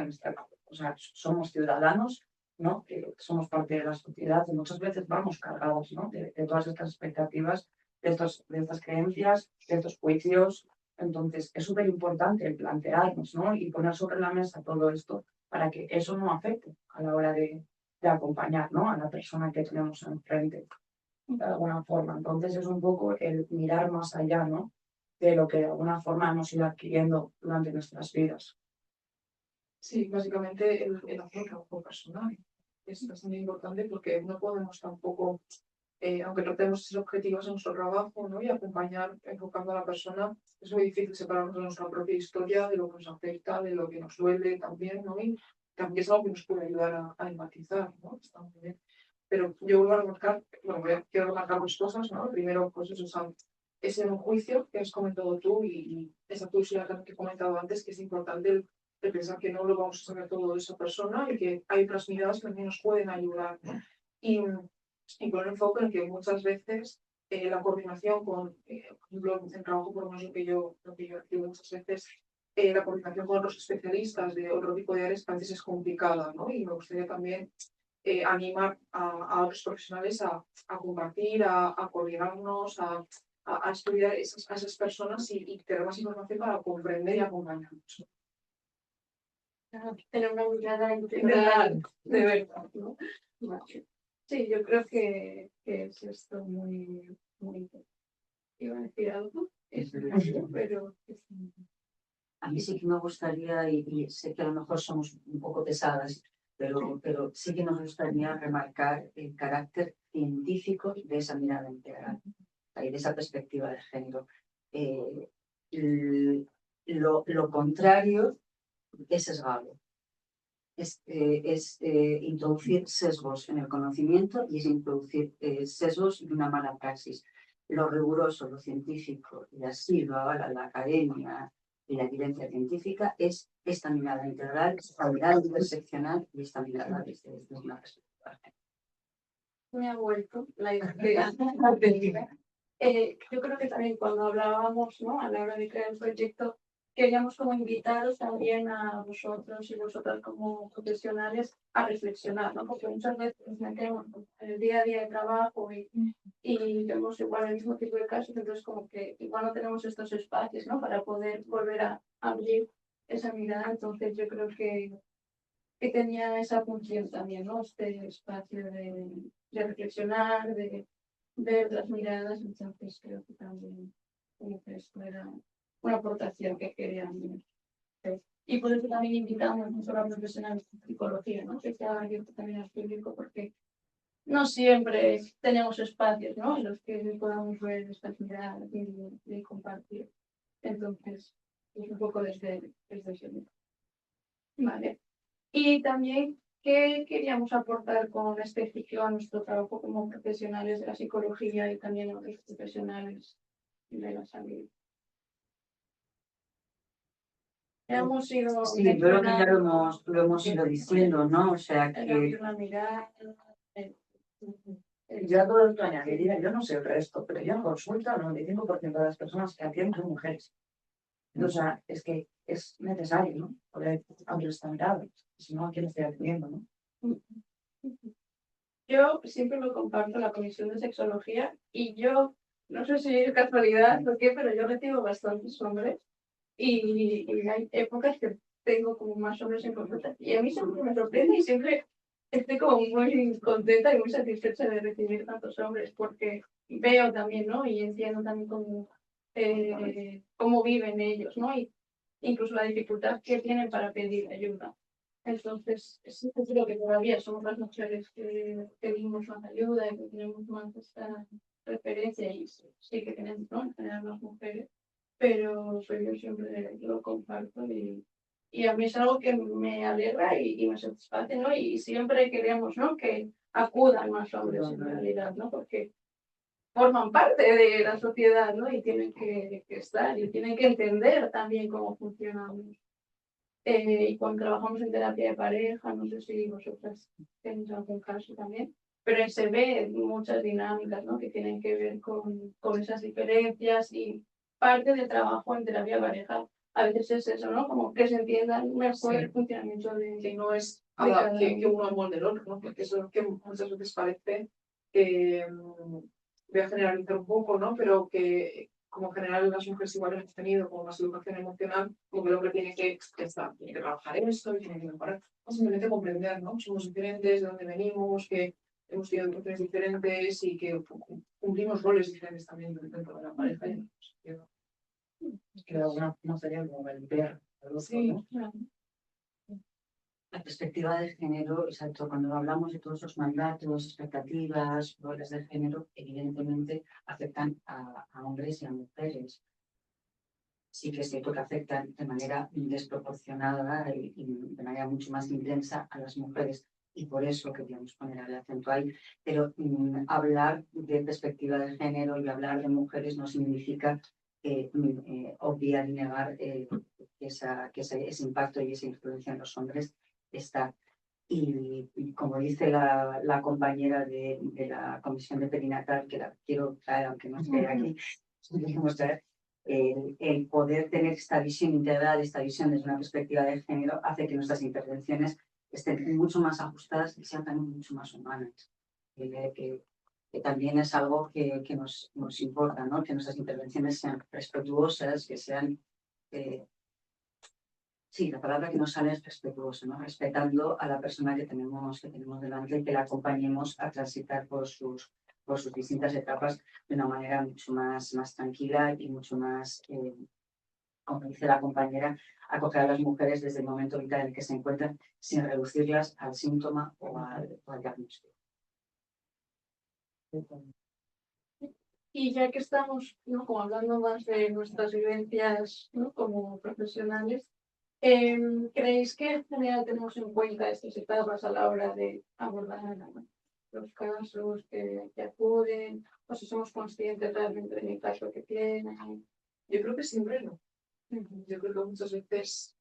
somos ciudadanos, ¿no? Que somos parte de la sociedad y muchas veces vamos cargados, ¿no? De todas estas expectativas, de estas creencias, de estos juicios. Entonces, es súper importante plantearnos, ¿no? Y poner sobre la mesa todo esto para que eso no afecte a la hora de acompañar, ¿no? A la persona que tenemos enfrente, de alguna forma. Entonces, es un poco el mirar más allá, ¿no? De lo que de alguna forma hemos ido adquiriendo durante nuestras vidas.
Sí, básicamente el hacer trabajo personal es bastante importante porque no podemos tampoco, aunque tratemos esos objetivos en nuestro trabajo, ¿no? Y acompañar, enfocando a la persona, es muy difícil separarnos de nuestra propia historia, de lo que nos afecta, de lo que nos duele también, ¿no? Y también es algo que nos puede ayudar a empatizar, ¿no? Está muy bien. Pero yo vuelvo a remarcar, bueno, quiero remarcar dos cosas, ¿no? Primero, pues eso, es en un juicio que has comentado tú y esa curiosidad que he comentado antes, que es importante el pensar que no lo vamos a saber todo de esa persona y que hay otras miradas que también nos pueden ayudar, ¿no? Y poner enfoque en que muchas veces la coordinación con, por ejemplo, el trabajo, por lo menos lo que yo digo muchas veces, la coordinación con otros especialistas de otro tipo de áreas a veces es complicada, ¿no? Y me gustaría también animar a otros profesionales a compartir, a coordinarnos, a estudiar a esas personas y tener más información para comprender y acompañarnos.
Tener una mirada integral, de verdad, ¿no? Vale. Sí, yo creo que es esto muy... Iba a decir algo, pero...
A mí sí que me gustaría, y sé que a lo mejor somos un poco pesadas, pero sí que nos gustaría remarcar el carácter científico de esa mirada integral y de esa perspectiva de género. Lo contrario es sesgado. Es introducir sesgos en el conocimiento y es introducir sesgos de una mala praxis. Lo riguroso, lo científico, y así lo avala la academia y la evidencia científica, es esta mirada integral, esta mirada interseccional y esta mirada desde una perspectiva.
Me ha vuelto la idea. Yo creo que también cuando hablábamos, ¿no? A la hora de crear el proyecto, queríamos como invitaros también a vosotros y vosotras como profesionales a reflexionar, ¿no? Porque muchas veces nos metemos en el día a día de trabajo y vemos igual el mismo tipo de casos, entonces como que igual no tenemos estos espacios, ¿no? Para poder volver a abrir esa mirada, entonces yo creo que tenía esa función también, ¿no? Este espacio de reflexionar, de ver las miradas, entonces creo que también como que esto era una aportación que querían hacer. Y por eso también invitamos mucho a los profesionales de psicología, ¿no? Que sea abierto también al público, porque no siempre tenemos espacios, ¿no? En los que podamos ver estas miradas y compartir. Entonces, es un poco desde ese lugar. Vale. Y también, ¿qué queríamos aportar con esta ciclo a nuestro trabajo como profesionales de la psicología y también a los profesionales de la salud? Hemos ido
Sí, yo creo que ya
mencionando
lo hemos ido diciendo, ¿no? O sea
el
que
abrir la mirada,
Yo a todo esto añadiría, yo no sé el resto, pero yo en consulta el 95% de las personas que atienden son mujeres. O sea, es que es necesario, ¿no? Poder abrir esta mirada. Si no, ¿a quién estoy atendiendo, no?
Yo siempre lo comparto en la comisión de sexología y yo, no sé si es casualidad o qué, pero yo recibo bastantes hombres y hay épocas que tengo como más hombres en consulta y a mí siempre me sorprende y siempre estoy como muy contenta y muy satisfecha de recibir tantos hombres porque veo también, ¿no? Y entiendo también cómo viven ellos, ¿no? Y incluso la dificultad que tienen para pedir ayuda. Entonces, sí creo que todavía somos las mujeres que pedimos más ayuda y que tenemos más esta referencia y sí que tenemos, ¿no? En general las mujeres, pero yo siempre lo comparto y a mí es algo que me alegra y me satisface, ¿no? Y siempre queremos, ¿no? Que acudan más hombres en realidad, ¿no? Porque forman parte de la sociedad, ¿no? Y tienen que estar y tienen que entender también cómo funcionamos. Y cuando trabajamos en terapia de pareja, no sé si vosotras tenéis algún caso también, pero se ve muchas dinámicas, ¿no? Que tienen que ver con esas diferencias y parte del trabajo en terapia de pareja a veces es eso, ¿no? Como que se entiendan mejor el funcionamiento
Que no es
cada
que uno amolde el otro, ¿no? Porque eso es lo que muchas veces parece que voy a generalizar un poco, ¿no? Pero que como en general las mujeres igual hemos tenido como más educación emocional, como que el hombre tiene que trabajar esto y tiene que mejorar. O simplemente comprender, ¿no? Somos diferentes, de dónde venimos, que hemos tenido educaciones diferentes y que cumplimos roles diferentes también dentro de la pareja. Y,
Que de alguna forma sería como el ver al otro,
sí,
¿no?
claro.
la perspectiva de género, exacto, cuando hablamos de todos esos mandatos, expectativas, roles de género, evidentemente afectan a hombres y a mujeres. Sí que es cierto que afectan de manera desproporcionada y de manera mucho más intensa a las mujeres y por eso queríamos poner el acento ahí. Pero hablar de perspectiva de género y hablar de mujeres no significa obviar y negar que ese impacto y esa influencia en los hombres está. Y como dice la compañera de la comisión de perinatal, que la quiero traer, aunque no esté aquí, queremos traer, el poder tener esta visión integral, esta visión desde una perspectiva de género, hace que nuestras intervenciones estén mucho más ajustadas y sean también mucho más humanas. Que también es algo que nos importa, ¿no? Que nuestras intervenciones sean respetuosas, que sean... sí, la palabra que nos sale es respetuoso, ¿no? Respetando a la persona que tenemos delante y que la acompañemos a transitar por sus distintas etapas de una manera mucho más tranquila y mucho más, como dice la compañera, acoger a las mujeres desde el momento vital en el que se encuentran sin reducirlas al síntoma o al diagnóstico.
Y ya que estamos, ¿no? Como hablando más de nuestras vivencias, ¿no? Como profesionales, ¿creéis que en general tenemos en cuenta estas etapas a la hora de abordar los casos que acuden? O si somos conscientes realmente del impacto que tienen.
yo creo que siempre no. Yo creo que muchas veces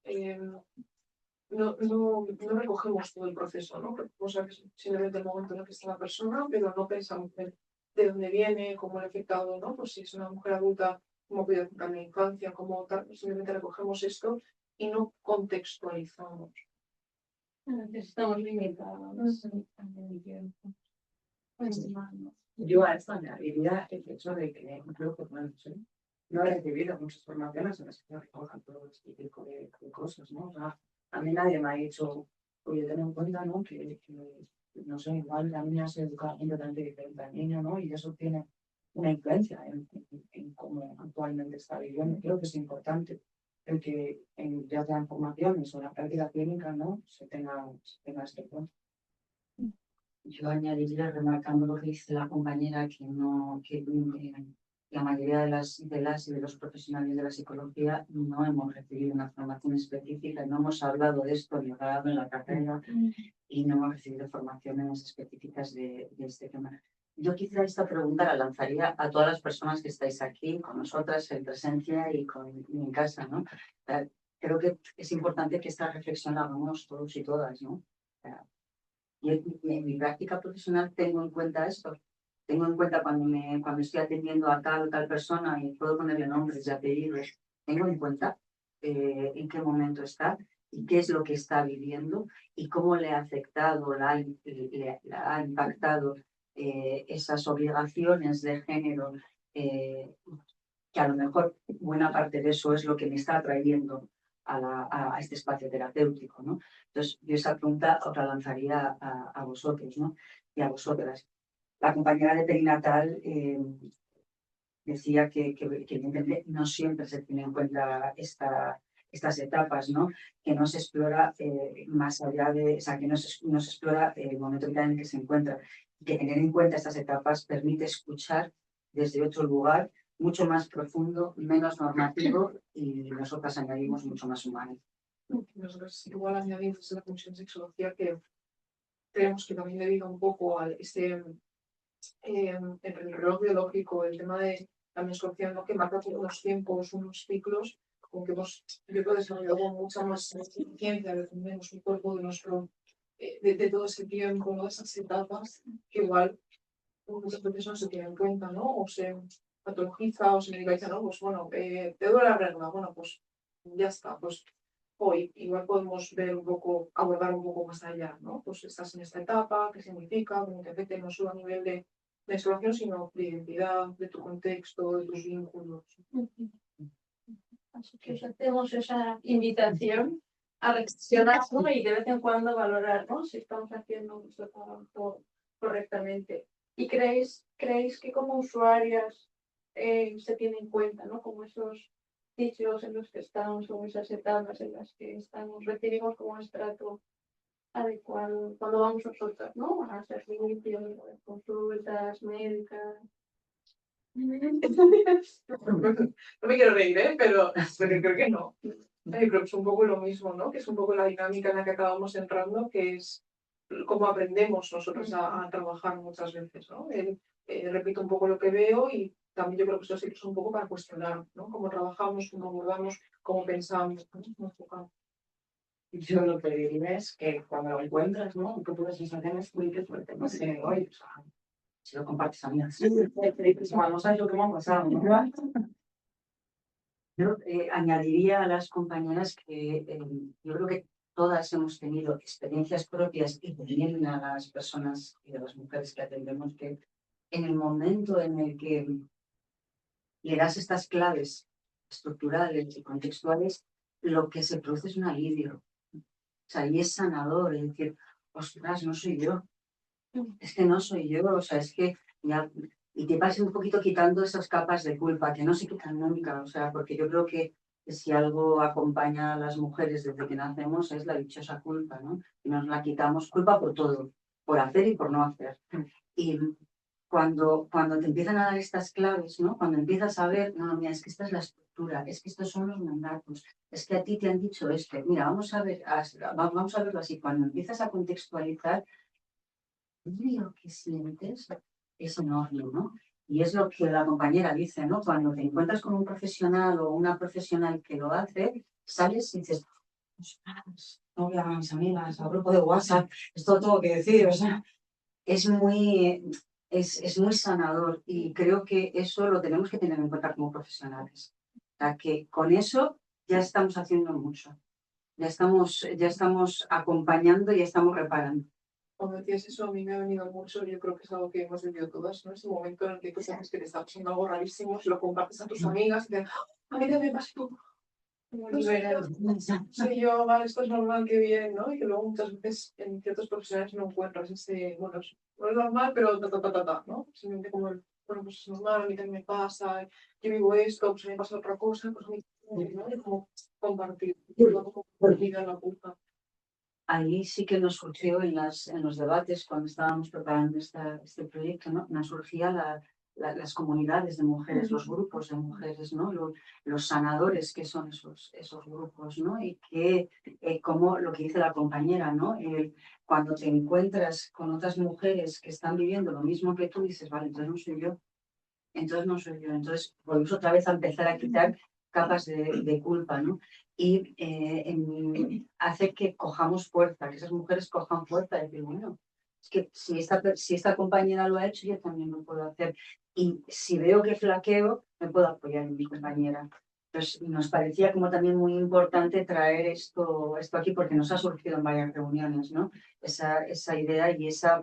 no recogemos todo el proceso, ¿no? Recogemos simplemente el momento en el que está la persona, pero no pensamos en de dónde viene, cómo le ha afectado, ¿no? Pues si es una mujer adulta, cómo ha podido afectar en la infancia, cómo tal, simplemente recogemos esto y no contextualizamos.
Estamos limitados en el tiempo.
Yo a esto añadiría el hecho de que, creo que
no he recibido muchas formaciones en las que se recojan todo este tipo de cosas, ¿no? O sea, a mí nadie me ha dicho, oye, ten en cuenta, ¿no? Que no sé, igual la niña se educa completamente diferente al niño, ¿no? Y eso tiene una influencia en cómo actualmente está viviendo. Creo que es importante el que ya sean formaciones o en la práctica clínica, ¿no? Se tenga este punto.
Yo añadiría, remarcando lo que dice la compañera, que la mayoría de las y de los profesionales de la psicología no hemos recibido una formación específica, no hemos hablado de esto ni hablado en la carrera y no hemos recibido formaciones específicas de este tema. Yo quizá esta pregunta la lanzaría a todas las personas que estáis aquí con nosotras en presencia y en casa, ¿no? Creo que es importante que esta reflexión la hagamos todos y todas, ¿no? Y en mi práctica profesional tengo en cuenta esto. Tengo en cuenta cuando estoy atendiendo a tal o tal persona y puedo ponerle nombres y apellidos, tengo en cuenta en qué momento está y qué es lo que está viviendo y cómo le ha afectado, le ha impactado esas obligaciones de género, que a lo mejor buena parte de eso es lo que me está atrayendo a este espacio terapéutico, ¿no? Entonces, yo esa pregunta os la lanzaría a vosotros, ¿no? Y a vosotras. La compañera de perinatal decía que evidentemente no siempre se tiene en cuenta estas etapas, ¿no? Que no se explora más allá de, o sea, que no se explora el momento vital en el que se encuentra. Y que tener en cuenta estas etapas permite escuchar desde otro lugar mucho más profundo, menos normativo y nosotras añadimos mucho más humano.
Nosotros igual añadimos en la Comisión de Sexología que creemos que también debido un poco a el reloj biológico, el tema de la menstruación, ¿no? Que marca unos tiempos, unos ciclos, como que hemos, yo creo, desarrollado mucha más ciencia, defendemos un cuerpo de nuestro, de todo ese tiempo, ¿no? De esas etapas, que igual muchas veces no se tiene en cuenta, ¿no? O se patologiza o se medicaliza, ¿no? Pues bueno, te duele la regla, bueno, pues ya está, pues hoy igual podemos ver un poco, abordar un poco más allá, ¿no? Pues estás en esta etapa, qué significa, cómo te afecta, no solo a nivel de menstruación, sino de identidad, de tu contexto, de tus vínculos.
Así que os hacemos esa invitación a reflexionar, ¿no? Y de vez en cuando valorar, ¿no? Si estamos haciendo nuestro trabajo correctamente. ¿Y creéis que como usuarias se tiene en cuenta, ¿no? Como esos ciclos en los que estamos, o esas etapas en las que estamos, recibimos como un estrato adecuado cuando vamos nosotras, ¿no? A hacer limpios, consultas médicas.
No me quiero reír, pero creo que no. Creo que es un poco lo mismo, ¿no? Que es un poco la dinámica en la que acabamos entrando, que es cómo aprendemos nosotros a trabajar muchas veces, ¿no? Repito un poco lo que veo y también yo creo que eso sí que es un poco para cuestionar, ¿no? Cómo trabajamos, cómo abordamos, cómo pensamos, ¿no?
Yo lo que diría es que cuando lo encuentras, ¿no? Que puedes sensaciones muy fuertes, no sé, oye, o sea, si lo compartes a mí, así, no sabes lo que me ha pasado, ¿no?
Yo añadiría a las compañeras que yo creo que todas hemos tenido experiencias propias y también a las personas y a las mujeres que atendemos que en el momento en el que le das estas claves estructurales y contextuales, lo que se produce es un alivio. O sea, y es sanador, es decir, ostras, no soy yo. Es que no soy yo, o sea, es que ya... Y te vas un poquito quitando esas capas de culpa, que no se quitan nunca, o sea, porque yo creo que si algo acompaña a las mujeres desde que nacemos es la dichosa culpa, ¿no? Y nos la quitamos, culpa por todo, por hacer y por no hacer. Y cuando te empiezan a dar estas claves, ¿no? Cuando empiezas a ver, no, mira, es que esta es la estructura, es que estos son los mandatos, es que a ti te han dicho esto, mira, vamos a verlo así, cuando empiezas a contextualizar, lo que sientes es enorme, ¿no? Y es lo que la compañera dice, ¿no? Cuando te encuentras con un profesional o una profesional que lo hace, sales y dices, ostras, no voy a llamar a mis amigas, al grupo de WhatsApp, esto tengo que decir, o sea, es muy sanador y creo que eso lo tenemos que tener en cuenta como profesionales. O sea, que con eso ya estamos haciendo mucho, ya estamos acompañando y ya estamos reparando.
cuando decías eso, a mí me ha venido mucho, yo creo que es algo que hemos vivido todas, ¿no? Ese momento en el que tú sabes que te está pasando algo rarísimo, se lo compartes a tus amigas y te dicen, a mí también me pasa tú. No sé yo, vale, esto es normal, qué bien, ¿no? Y que luego muchas veces en ciertos profesionales no encuentras ese, bueno, no es normal, pero ¿no? Simplemente como, bueno, pues es normal, a mí también me pasa, yo vivo esto, pues a mí me pasa otra cosa, pues a mí, ¿no? Y como compartir, compartir la culpa.
Ahí sí que nos surgió en los debates, cuando estábamos preparando este proyecto, ¿no? Nos surgía las comunidades de mujeres, los grupos de mujeres, ¿no? Los sanadores, que son esos grupos, ¿no? Y que, como lo que dice la compañera, ¿no? Cuando te encuentras con otras mujeres que están viviendo lo mismo que tú, dices, vale, entonces no soy yo. Entonces no soy yo. Entonces volvemos otra vez a empezar a quitar capas de culpa, ¿no? Y hacer que cojamos fuerza, que esas mujeres cojan fuerza y decir, bueno, es que si esta compañera lo ha hecho, yo también lo puedo hacer. Y si veo que flaqueo, me puedo apoyar en mi compañera. Entonces nos parecía como también muy importante traer esto aquí porque nos ha surgido en varias reuniones, ¿no? Esa idea y esa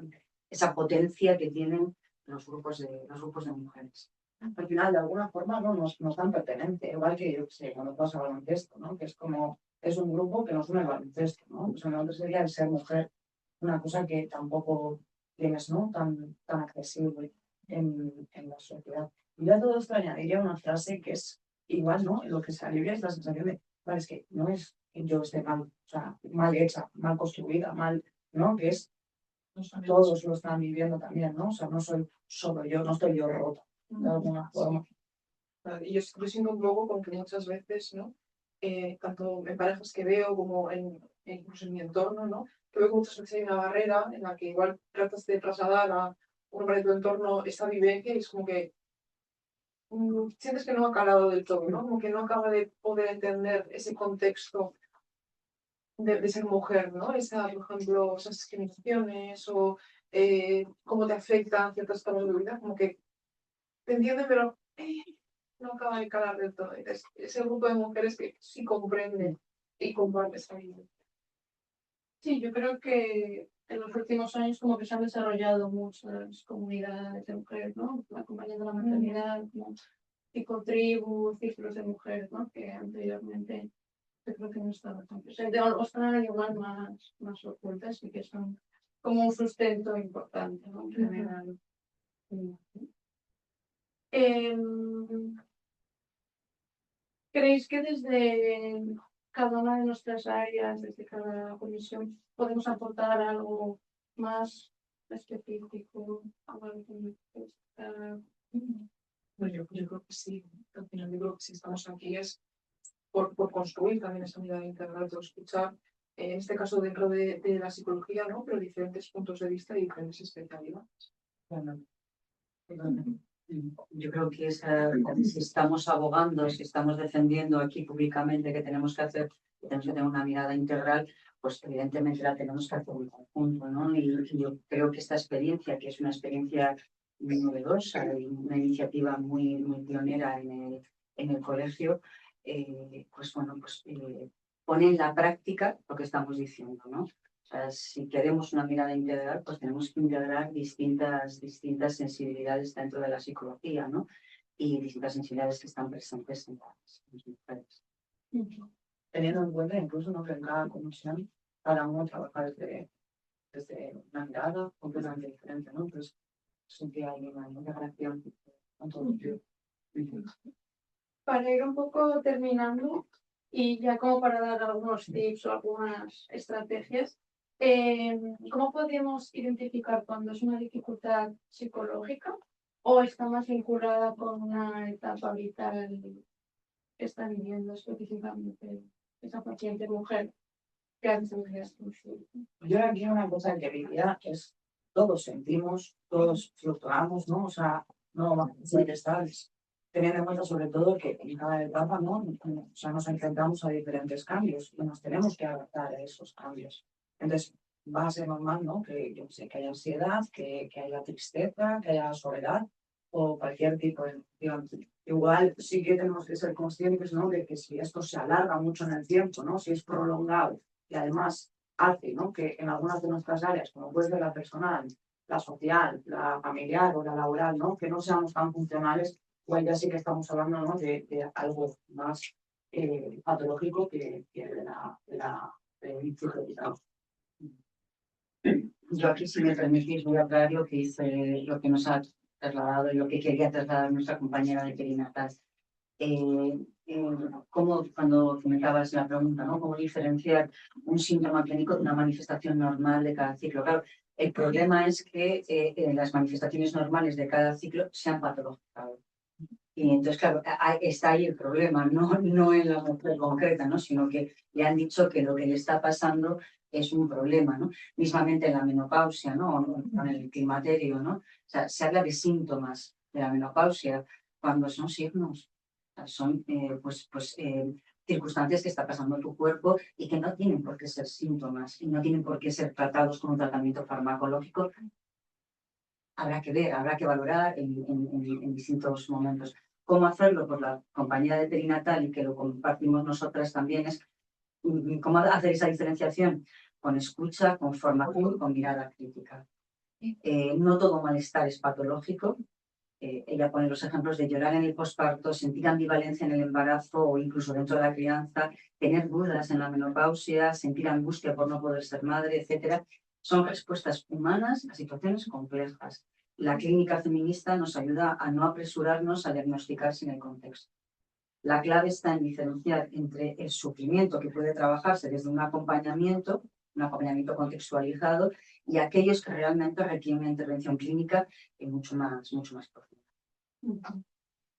potencia que tienen los grupos de mujeres.
Al final, de alguna forma, no nos dan pertenencia, igual que yo sé, cuando pasa baloncesto, ¿no? Que es como, es un grupo que nos une el baloncesto, ¿no? Pues en el otro sería el ser mujer, una cosa que tampoco tienes, ¿no? Tan accesible en la sociedad. Y ya todo esto añadiría una frase que es igual, ¿no? En lo que se alivia es la sensación de, vale, es que no es que yo esté mal, o sea, mal hecha, mal construida, mal, ¿no? Que es todos lo están viviendo también, ¿no? O sea, no soy solo yo, no estoy yo rota, de alguna forma.
Y yo siento un poco como que muchas veces, ¿no? Tanto en parejas que veo como incluso en mi entorno, ¿no? Que veo que muchas veces hay una barrera en la que igual tratas de trasladar a un hombre de tu entorno esta vivencia y es como que sientes que no ha calado del todo, ¿no? Como que no acaba de poder entender ese contexto de ser mujer, ¿no? Por ejemplo, esas discriminaciones o cómo te afectan ciertas etapas de tu vida, como que te entiende, pero no acaba de calar del todo. Entonces, es el grupo de mujeres que sí comprende y comparte esa vida.
Sí, yo creo que en los últimos años como que se han desarrollado muchas comunidades de mujeres, ¿no? Acompañando la maternidad, como psicotribus, círculos de mujeres, ¿no? Que anteriormente yo creo que no estaba tan presente, o están igual más ocultas y que son como un sustento importante, ¿no? En general. ¿Creéis que desde cada una de nuestras áreas, desde cada comisión, podemos aportar algo más específico?
Pues yo creo que sí. Al final yo creo que si estamos aquí es por construir también esa unidad integral de escuchar, en este caso dentro de la psicología, ¿no? Pero diferentes puntos de vista y diferentes especialidades.
Bueno, yo creo que si estamos abogando, si estamos defendiendo aquí públicamente que tenemos que tener una mirada integral, pues evidentemente la tenemos que hacer en conjunto, ¿no? Y yo creo que esta experiencia, que es una experiencia muy novedosa y una iniciativa muy pionera en el colegio, pues bueno, pues pone en la práctica lo que estamos diciendo, ¿no? O sea, si queremos una mirada integral, pues tenemos que integrar distintas sensibilidades dentro de la psicología, ¿no? Y distintas sensibilidades que están presentes en las mujeres.
Teniendo en cuenta incluso, ¿no? Que en cada comisión cada uno trabaja desde una mirada completamente diferente, ¿no? Entonces, sí que hay una integración con todo ello.
Para ir un poco terminando y ya como para dar algunos tips o algunas estrategias, ¿cómo podemos identificar cuando es una dificultad psicológica o está más vinculada con una etapa vital que está viviendo específicamente esa paciente mujer que antes de
Yo aquí una cosa que diría es, todos sentimos, todos fluctuamos, ¿no? O sea, no vamos a ser estables. Teniendo en cuenta sobre todo que en cada etapa, ¿no? O sea, nos enfrentamos a diferentes cambios y nos tenemos que adaptar a esos cambios. Entonces, va a ser normal, ¿no? Que yo sé que haya ansiedad, que haya tristeza, que haya soledad o cualquier tipo de emoción. Igual sí que tenemos que ser conscientes, ¿no? De que si esto se alarga mucho en el tiempo, ¿no? Si es prolongado y además
hace, ¿no?, que en algunas de nuestras áreas, como puede ser la personal, la social, la familiar o la laboral, ¿no?, que no seamos tan funcionales, pues ya sí que estamos hablando, ¿no?, de algo más patológico que de la psicología.
Yo aquí, si me permitís, voy a hablar lo que hice, lo que nos ha trasladado y lo que quería trasladar nuestra compañera de perinatal. Como cuando comentabas la pregunta, ¿no?, cómo diferenciar un síntoma clínico de una manifestación normal de cada ciclo. Claro, el problema es que las manifestaciones normales de cada ciclo se han patologizado. Y entonces, claro, está ahí el problema, no en la mujer concreta, ¿no?, sino que le han dicho que lo que le está pasando es un problema, ¿no? Mismamente en la menopausia, ¿no?, o en el climaterio, ¿no? O sea, se habla de síntomas de la menopausia cuando son signos. O sea, son circunstancias que está pasando tu cuerpo y que no tienen por qué ser síntomas y no tienen por qué ser tratados con un tratamiento farmacológico. Habrá que ver, habrá que valorar en distintos momentos. ¿Cómo hacerlo? Por la compañía de perinatal, y que lo compartimos nosotras también, es cómo hacer esa diferenciación con escucha, con formación y con mirada crítica. No todo malestar es patológico. Ella pone los ejemplos de llorar en el posparto, sentir ambivalencia en el embarazo o incluso dentro de la crianza, tener dudas en la menopausia, sentir angustia por no poder ser madre, etc. Son respuestas humanas a situaciones complejas. La clínica feminista nos ayuda a no apresurarnos a diagnosticar sin el contexto. La clave está en diferenciar entre el sufrimiento que puede trabajarse desde un acompañamiento contextualizado, y aquellos que realmente requieren una intervención clínica mucho más profunda.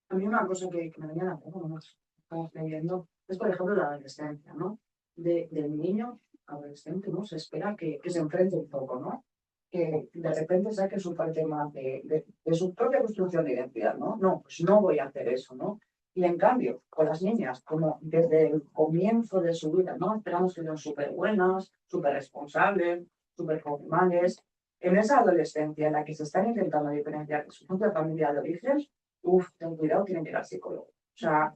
A mí una cosa que me venía a la mente cuando estamos leyendo es, por ejemplo, la adolescencia, ¿no? Del niño adolescente, ¿no? Se espera que se enfrente un poco, ¿no? Que de repente saque su parte más de su propia construcción de identidad, ¿no? No, pues no voy a hacer eso, ¿no? Y en cambio, con las niñas, como desde el comienzo de su vida, ¿no? Esperamos que sean súper buenas, súper responsables, súper formales. En esa adolescencia en la que se están intentando diferenciar de su propia familia de origen, ten cuidado, tienen que ir al psicólogo. O sea,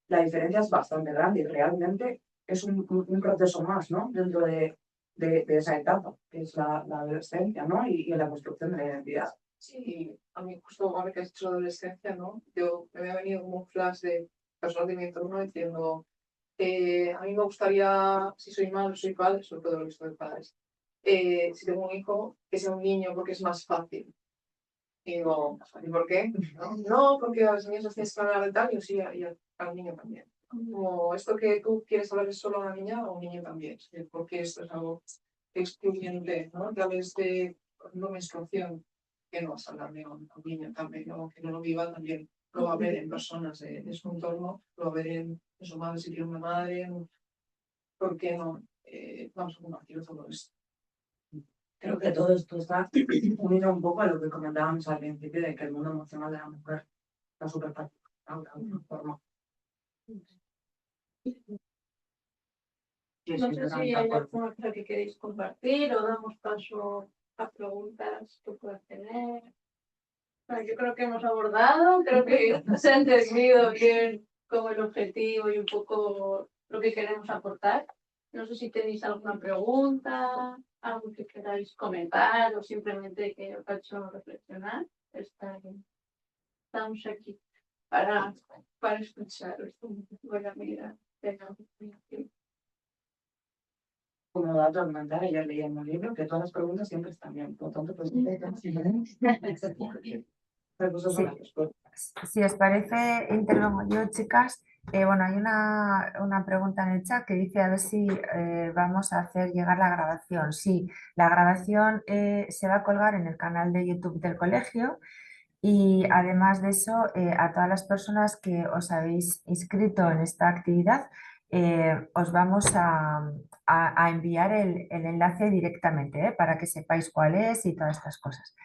la diferencia es bastante grande y realmente es un proceso más, ¿no?, dentro de esa etapa, que es la adolescencia, ¿no?, y la construcción de la identidad.
Sí, a mí justo ahora que has dicho la adolescencia, ¿no? Yo me había venido como un flash de personas de mi entorno diciendo a mí me gustaría, si soy madre o soy padre, sobre todo lo que soy padres, si tengo un hijo, que sea un niño porque es más fácil. Y digo, ¿y por qué? No, porque a los niños los tienes que hablar de tal, y sí, y al niño también. Como esto que tú quieres hablar solo a una niña o a un niño también, porque esto es algo excluyente, ¿no? Que hables de, por ejemplo, menstruación, que no vas a hablar de un niño también, ¿no? Que no lo viva también, lo va a ver en personas de su entorno, lo va a ver en su madre si tiene una madre, ¿por qué no? Vamos a compartir todo esto.
Creo que todo esto está unido un poco a lo que comentábamos al principio, de que el mundo emocional de la mujer está súper particular de alguna forma.
No sé si hay alguna cosa que queréis compartir o damos paso a preguntas que puedas tener. Bueno, yo creo que hemos abordado, creo que se ha entendido bien como el objetivo y un poco lo que queremos aportar. No sé si tenéis alguna pregunta, algo que queráis comentar o simplemente que os ha hecho reflexionar. Estamos aquí para escucharos. Buena mira.
Como dato elemental, ayer leí en un libro que todas las preguntas siempre están bien. Por lo tanto, pues,
Si os parece, intervengo yo, chicas. Bueno, hay una pregunta en el chat que dice a ver si vamos a hacer llegar la grabación. Sí, la grabación se va a colgar en el canal de YouTube del colegio, y además de eso, a todas las personas que os habéis inscrito en esta actividad, os vamos a enviar el enlace directamente, para que sepáis cuál es y todas estas cosas.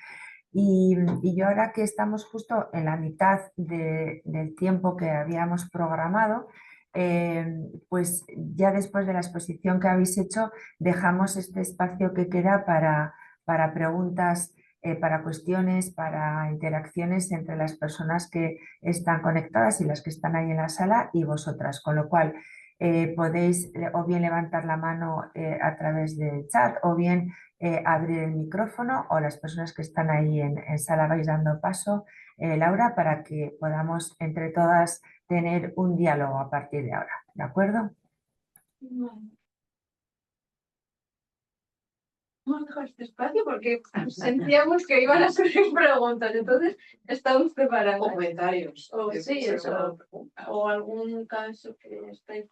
Y yo, ahora que estamos justo en la mitad del tiempo que habíamos programado, pues ya después de la exposición que habéis hecho, dejamos este espacio que queda para preguntas, para cuestiones, para interacciones entre las personas que están conectadas y las que están ahí en la sala y vosotras. Con lo cual, podéis o bien levantar la mano a través del chat o bien abrir el micrófono, o las personas que están ahí en sala vais dando paso, Laura, para que podamos entre todas tener un diálogo a partir de ahora, ¿de acuerdo?
Vamos a dejar este espacio porque sentíamos que iban a surgir preguntas, entonces estamos
O
preparados.
comentarios.
O
que
sí,
se
eso.
puedan preguntar.
O algún caso que estáis...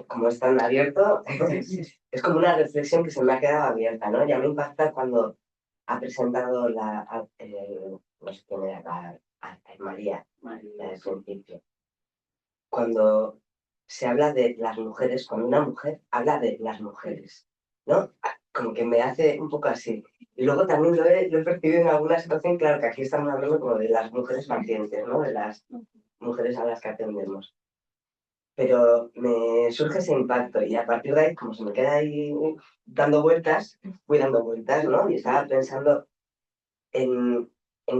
Como está en abierto, es como una reflexión que se me ha quedado abierta, ¿no? Ya me impacta cuando ha presentado no sé quién era, María, la del principio. Cuando se habla de las mujeres, cuando una mujer habla de las mujeres, ¿no? Como que me hace un poco así. Y luego también lo he percibido en alguna situación, claro que aquí estamos hablando como de las mujeres pacientes, ¿no? De las mujeres a las que atendemos. Pero me surge ese impacto y a partir de ahí, como se me queda ahí dando vueltas, voy dando vueltas, ¿no? Y estaba pensando en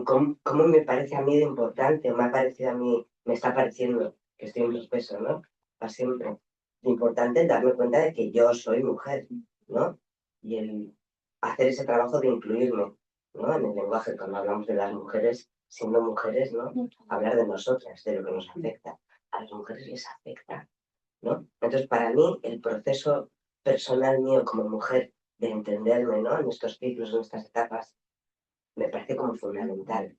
cómo me parece a mí de importante, o me ha parecido a mí, me está pareciendo, que estoy en proceso, ¿no? Para siempre. De importante darme cuenta de que yo soy mujer, ¿no? Y el hacer ese trabajo de incluirme, ¿no? En el lenguaje, cuando hablamos de las mujeres, siendo mujeres, ¿no? Hablar de nosotras, de lo que nos afecta. A las mujeres les afecta, ¿no? Entonces, para mí, el proceso personal mío como mujer de entenderme, ¿no? En estos ciclos, en estas etapas, me parece como fundamental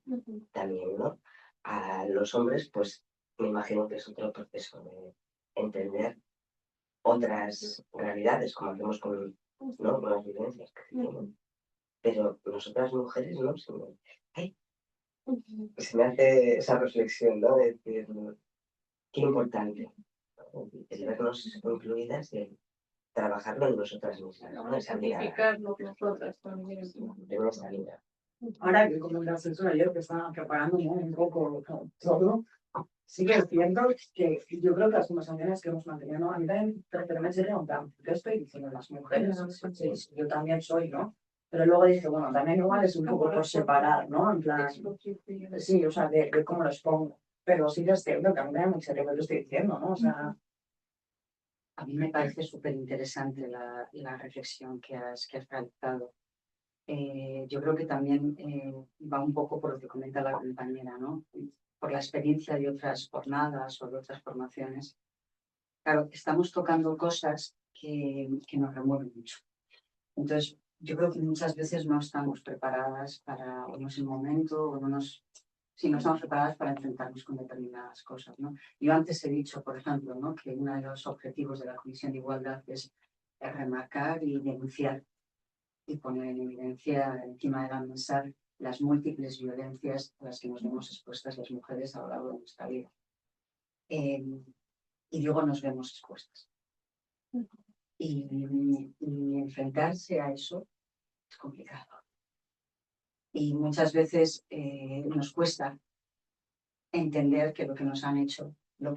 también, ¿no? A los hombres, pues, me imagino que es otro proceso de entender otras realidades, como hacemos ¿no? Con las vivencias que tienen. Pero nosotras mujeres, ¿no? Se me hace esa reflexión, ¿no? De decir, qué importante, ¿no? El vernos incluidas y el trabajarlo en nosotras mismas, ¿no? Esa mirada
Significarlo nosotras también.
de nuestra vida.
Ahora que comentas eso ayer, que estaba preparando, ¿no? Un poco todo, sí que es cierto que yo creo que las conversaciones que hemos mantenido, ¿no? A mí también me sería un plan, ¿qué estoy diciendo las mujeres? Sí, yo también soy, ¿no? Pero luego dije, bueno, también igual es un poco por separar, ¿no? En plan, sí, o sea, de cómo los pongo. Pero sí que es cierto que a mí también me sería lo que estoy diciendo, ¿no? O sea,
A mí me parece súper interesante la reflexión que has realizado. Yo creo que también va un poco por lo que comenta la compañera, ¿no? Por la experiencia de otras jornadas o de otras formaciones. Claro, estamos tocando cosas que nos remueven mucho. Entonces, yo creo que muchas veces no estamos preparadas para, o no es el momento, o no estamos preparadas para enfrentarnos con determinadas cosas, ¿no? Yo antes he dicho, por ejemplo, ¿no? Que uno de los objetivos de la Comisión de Igualdad es remarcar y denunciar y poner en evidencia encima de la mesa las múltiples violencias a las que nos vemos expuestas las mujeres a lo largo de nuestra vida. Y luego nos vemos expuestas. Y enfrentarse a eso es complicado. Y muchas veces nos cuesta entender que lo que nos han hecho, no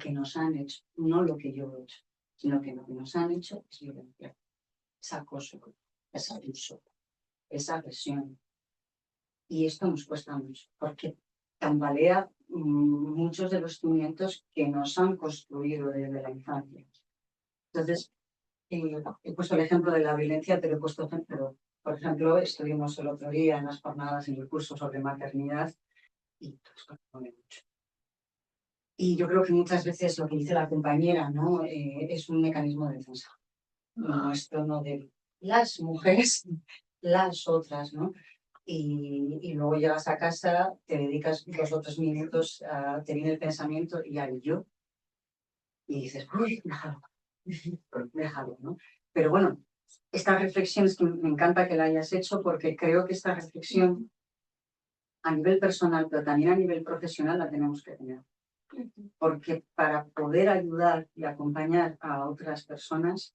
lo que yo he hecho, sino que lo que nos han hecho es violencia, es acoso, es abuso, es agresión. Y esto nos cuesta mucho, porque tambalea muchos de los cimientos que nos han construido desde la infancia. Entonces, he puesto el ejemplo de la violencia, pero he puesto ejemplo. Por ejemplo, estuvimos el otro día en las jornadas en el curso sobre maternidad y nos conmueve mucho. Y yo creo que muchas veces lo que dice la compañera, ¿no? Es un mecanismo de defensa. Nuestro, no de las mujeres, las otras, ¿no? Y luego llegas a casa, te dedicas 2 o 3 minutos, te viene el pensamiento y al yo, y dices, uy, déjalo, ¿no? Pero bueno, esta reflexión es que me encanta que la hayas hecho porque creo que esta reflexión a nivel personal, pero también a nivel profesional la tenemos que tener. Porque para poder ayudar y acompañar a otras personas,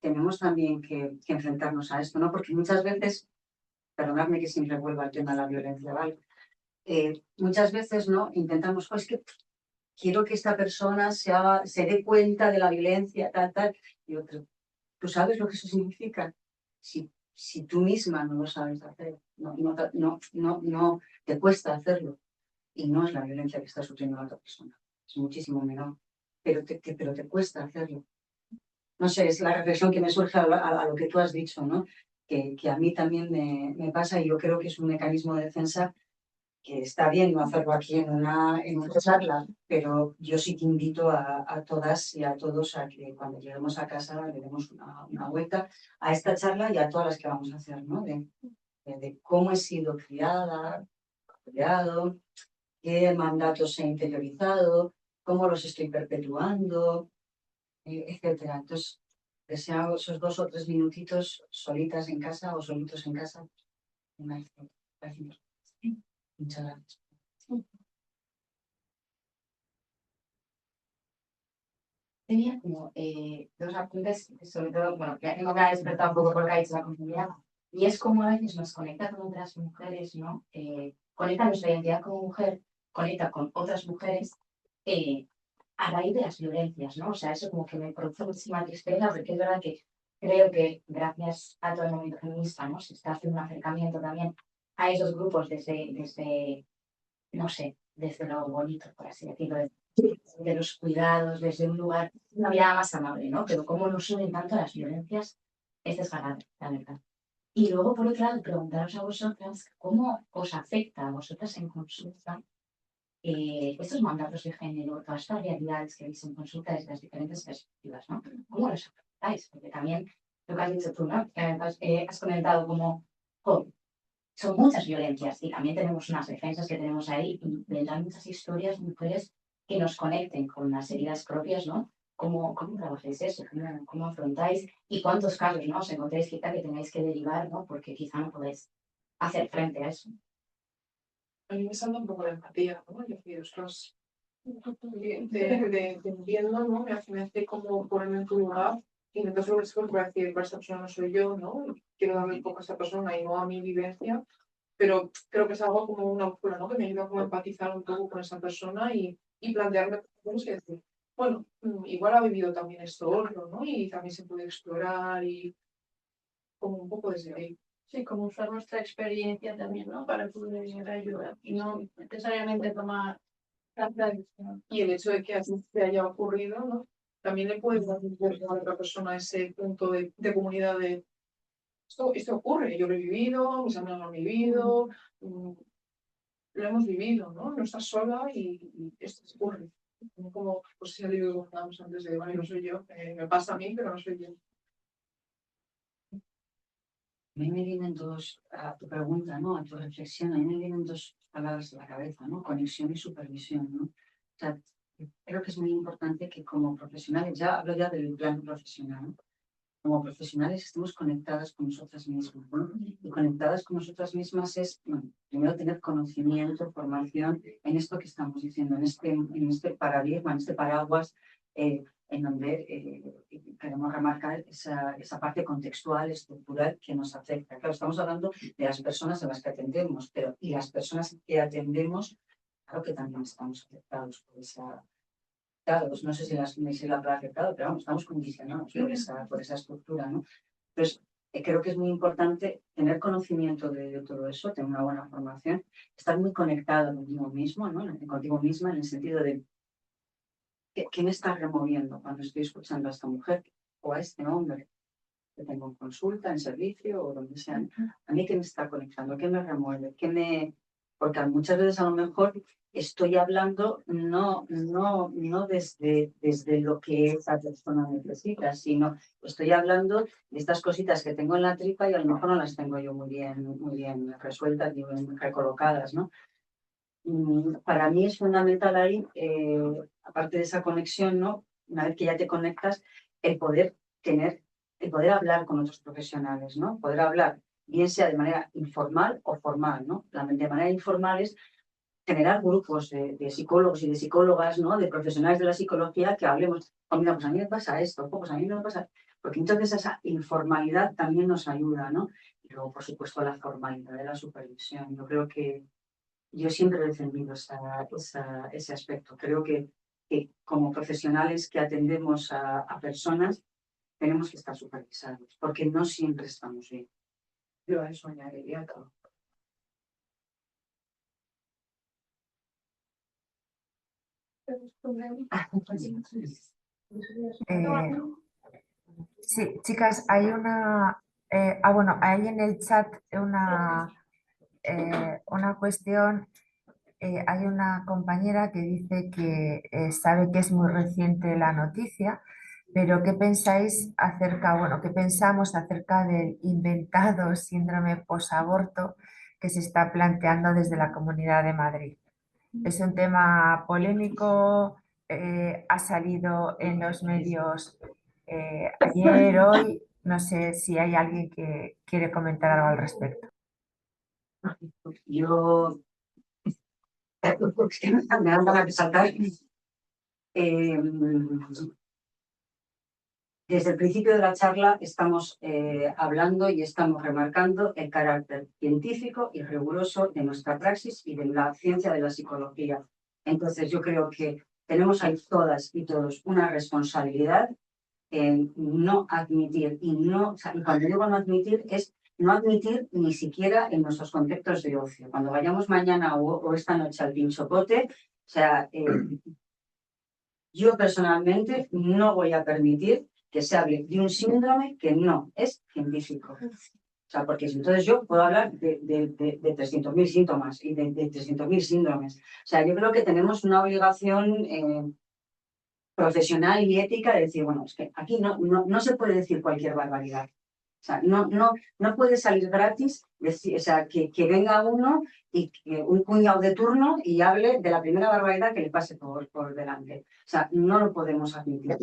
tenemos también que enfrentarnos a esto, ¿no? Porque muchas veces, perdonadme que siempre vuelva al tema de la violencia, ¿vale? Muchas veces, ¿no? Intentamos, pues que quiero que esta persona se dé cuenta de la violencia, tal, y otro, ¿tú sabes lo que eso significa? Si tú misma no lo sabes hacer, no te cuesta hacerlo, y no es la violencia que está sufriendo la otra persona, es muchísimo menor, pero te cuesta hacerlo. no sé, es la reflexión que me surge a lo que tú has dicho, ¿no? Que a mí también me pasa y yo creo que es un mecanismo de defensa que está bien no hacerlo aquí en una charla, pero yo sí que invito a todas y a todos a que cuando lleguemos a casa le demos una vuelta a esta charla y a todas las que vamos a hacer, ¿no? De cómo he sido criado, qué mandatos he interiorizado, cómo los estoy perpetuando, etcétera. Entonces, deseo esos 2 o 3 minutitos solitas en casa o solitos en casa. Gracias. Muchas gracias.
Tenía como 2 apuntes, sobre todo, bueno, que tengo que despertar un poco porque ha dicho la compañera, y es como a veces nos conecta con otras mujeres, ¿no? Conecta nuestra identidad como mujer, conecta con otras mujeres a raíz de las violencias, ¿no? O sea, eso como que me produce muchísima tristeza, porque es verdad que creo que gracias a todo el movimiento feminista, ¿no? Se está haciendo un acercamiento también a esos grupos desde no sé, desde lo bonito, por así decirlo, de los cuidados, desde un lugar, una mirada más amable, ¿no? Pero cómo nos unen tanto las violencias es desgarrador, la verdad. Y luego, por otro lado, preguntaros a vosotras cómo os afecta a vosotras en consulta estos mandatos de género, todas estas realidades que veis en consulta desde las diferentes perspectivas, ¿no? ¿Cómo los afectáis? Porque también lo que has dicho tú, ¿no? Que has comentado como, jo, son muchas violencias y también tenemos unas defensas que tenemos ahí y vendrán muchas historias, mujeres que nos conecten con las heridas propias, ¿no? ¿Cómo trabajáis eso? ¿Cómo afrontáis? ¿Y cuántos casos, ¿no? Os encontréis quizá que tengáis que derivar, ¿no? Porque quizá no podéis hacer frente a eso.
A mí me salta un poco la empatía, ¿no? Yo decir, ostras, te entiendo, ¿no? Me hace como ponerme en tu lugar, intento ser un esfuerzo para decir, para esta persona no soy yo, ¿no? Quiero darle un poco a esta persona y no a mi vivencia, pero creo que es algo como una brújula, ¿no? Que me ayuda como a empatizar un poco con esa persona y plantearme cosas y decir, bueno, igual ha vivido también esto otro, ¿no? Y también se puede explorar y como un poco desde ahí.
Sí, como usar nuestra experiencia también, ¿no? Para poder ayudar y no necesariamente tomar la tradición.
Y el hecho de que así te haya ocurrido, ¿no? También le puede dar a otra persona ese punto de comunidad de esto ocurre, yo lo he vivido, mis amigos lo han vivido, lo hemos vivido, ¿no? No estás sola y esto ocurre. Como, pues si ya digo, como hablábamos antes de, vale, no soy yo, me pasa a mí, pero no soy yo.
A mí me vienen a tu pregunta, ¿no? A tu reflexión, a mí me vienen 2 palabras a la cabeza, ¿no? Conexión y supervisión, ¿no? O sea, creo que es muy importante que como profesionales, hablo ya del plano profesional, ¿no? Como profesionales estemos conectadas con nosotras mismas, ¿no? Y conectadas con nosotras mismas es, bueno, primero tener conocimiento, formación en esto que estamos diciendo, en este paradigma, en este paraguas, en donde queremos remarcar esa parte contextual, estructural que nos afecta. Claro, estamos hablando de las personas a las que atendemos, pero y las personas que atendemos, claro que también estamos afectados por esa no sé si la palabra afectado, pero vamos, estamos condicionados por esa estructura, ¿no? Entonces, creo que es muy importante tener conocimiento de todo eso, tener una buena formación, estar muy conectado contigo mismo, ¿no? Contigo misma en el sentido de ¿qué me está removiendo cuando estoy escuchando a esta mujer o a este hombre que tengo en consulta, en servicio o donde sea? A mí, ¿qué me está conectando? ¿Qué me remueve? Porque muchas veces a lo mejor estoy hablando no desde lo que esa persona necesita, sino estoy hablando de estas cositas que tengo en la tripa y a lo mejor no las tengo yo muy bien resueltas y bien recolocadas, ¿no? Para mí es fundamental ahí, aparte de esa conexión, ¿no? Una vez que ya te conectas, el poder hablar con otros profesionales, ¿no? Poder hablar, bien sea de manera informal o formal, ¿no? De manera informal es generar grupos de psicólogos y de psicólogas, ¿no? De profesionales de la psicología que hablemos, mira, pues a mí me pasa esto, pues a mí no me pasa, porque entonces esa informalidad también nos ayuda, ¿no? Y luego, por supuesto, la formalidad de la supervisión. Yo creo que yo siempre he defendido ese aspecto. Creo que como profesionales que atendemos a personas tenemos que estar supervisados, porque no siempre estamos bien.
Yo a eso añadiría todo.
Sí, chicas, hay una... bueno, hay en el chat una cuestión. Hay una compañera que dice que sabe que es muy reciente la noticia, pero ¿qué pensáis acerca, bueno, qué pensamos acerca del inventado síndrome posaborto que se está planteando desde la Comunidad de Madrid? Es un tema polémico, ha salido en los medios ayer, hoy. No sé si hay alguien que quiere comentar algo al respecto.
Yo me dan ganas de saltar. Desde el principio de la charla estamos hablando y estamos remarcando el carácter científico y riguroso de nuestra praxis y de la ciencia de la psicología. Entonces yo creo que tenemos ahí todas y todos una responsabilidad en no admitir, y cuando digo no admitir es no admitir ni siquiera en nuestros contextos de ocio. Cuando vayamos mañana o esta noche al Pinchopote, o sea, yo personalmente no voy a permitir que se hable de un síndrome que no es científico. O sea, porque entonces yo puedo hablar de 300.000 síntomas y de 300.000 síndromes. O sea, yo creo que tenemos una obligación profesional y ética de decir, bueno, es que aquí no se puede decir cualquier barbaridad. O sea, no puede salir gratis, decir, o sea, que venga uno y un cuñado de turno y hable de la primera barbaridad que le pase por delante. O sea, no lo podemos admitir.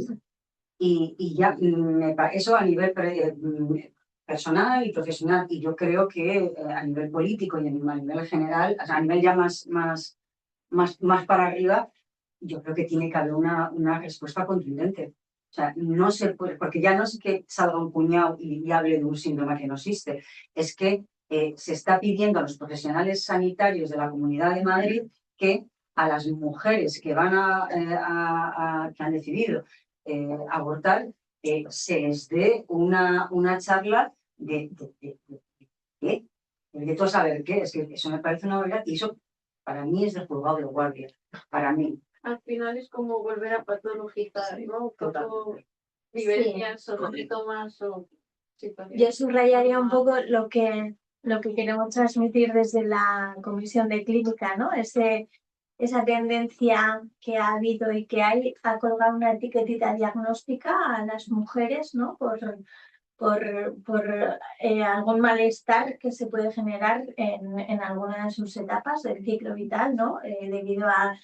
Y ya eso a nivel personal y profesional. Y yo creo que a nivel político y a nivel general, o sea, a nivel ya más para arriba, yo creo que tiene que haber una respuesta contundente. O sea, no se puede, porque ya no es que salga un cuñado y hable de un síndrome que no existe, es que se está pidiendo a los profesionales sanitarios de la Comunidad de Madrid que a las mujeres que que han decidido abortar se les dé una charla de qué, de todo saber qué, es que eso me parece una verdad y eso para mí es de juzgado de guardia, para mí.
Al final es como volver a patologizar, ¿no? Todo vivencias o síntomas o situaciones.
Yo subrayaría un poco lo que queremos transmitir desde la Comisión de Clínica, ¿no? Esa tendencia que ha habido y que hay a colgar una etiquetita diagnóstica a las mujeres, ¿no? Por algún malestar que se puede generar en alguna de sus etapas del ciclo vital, ¿no? Debido a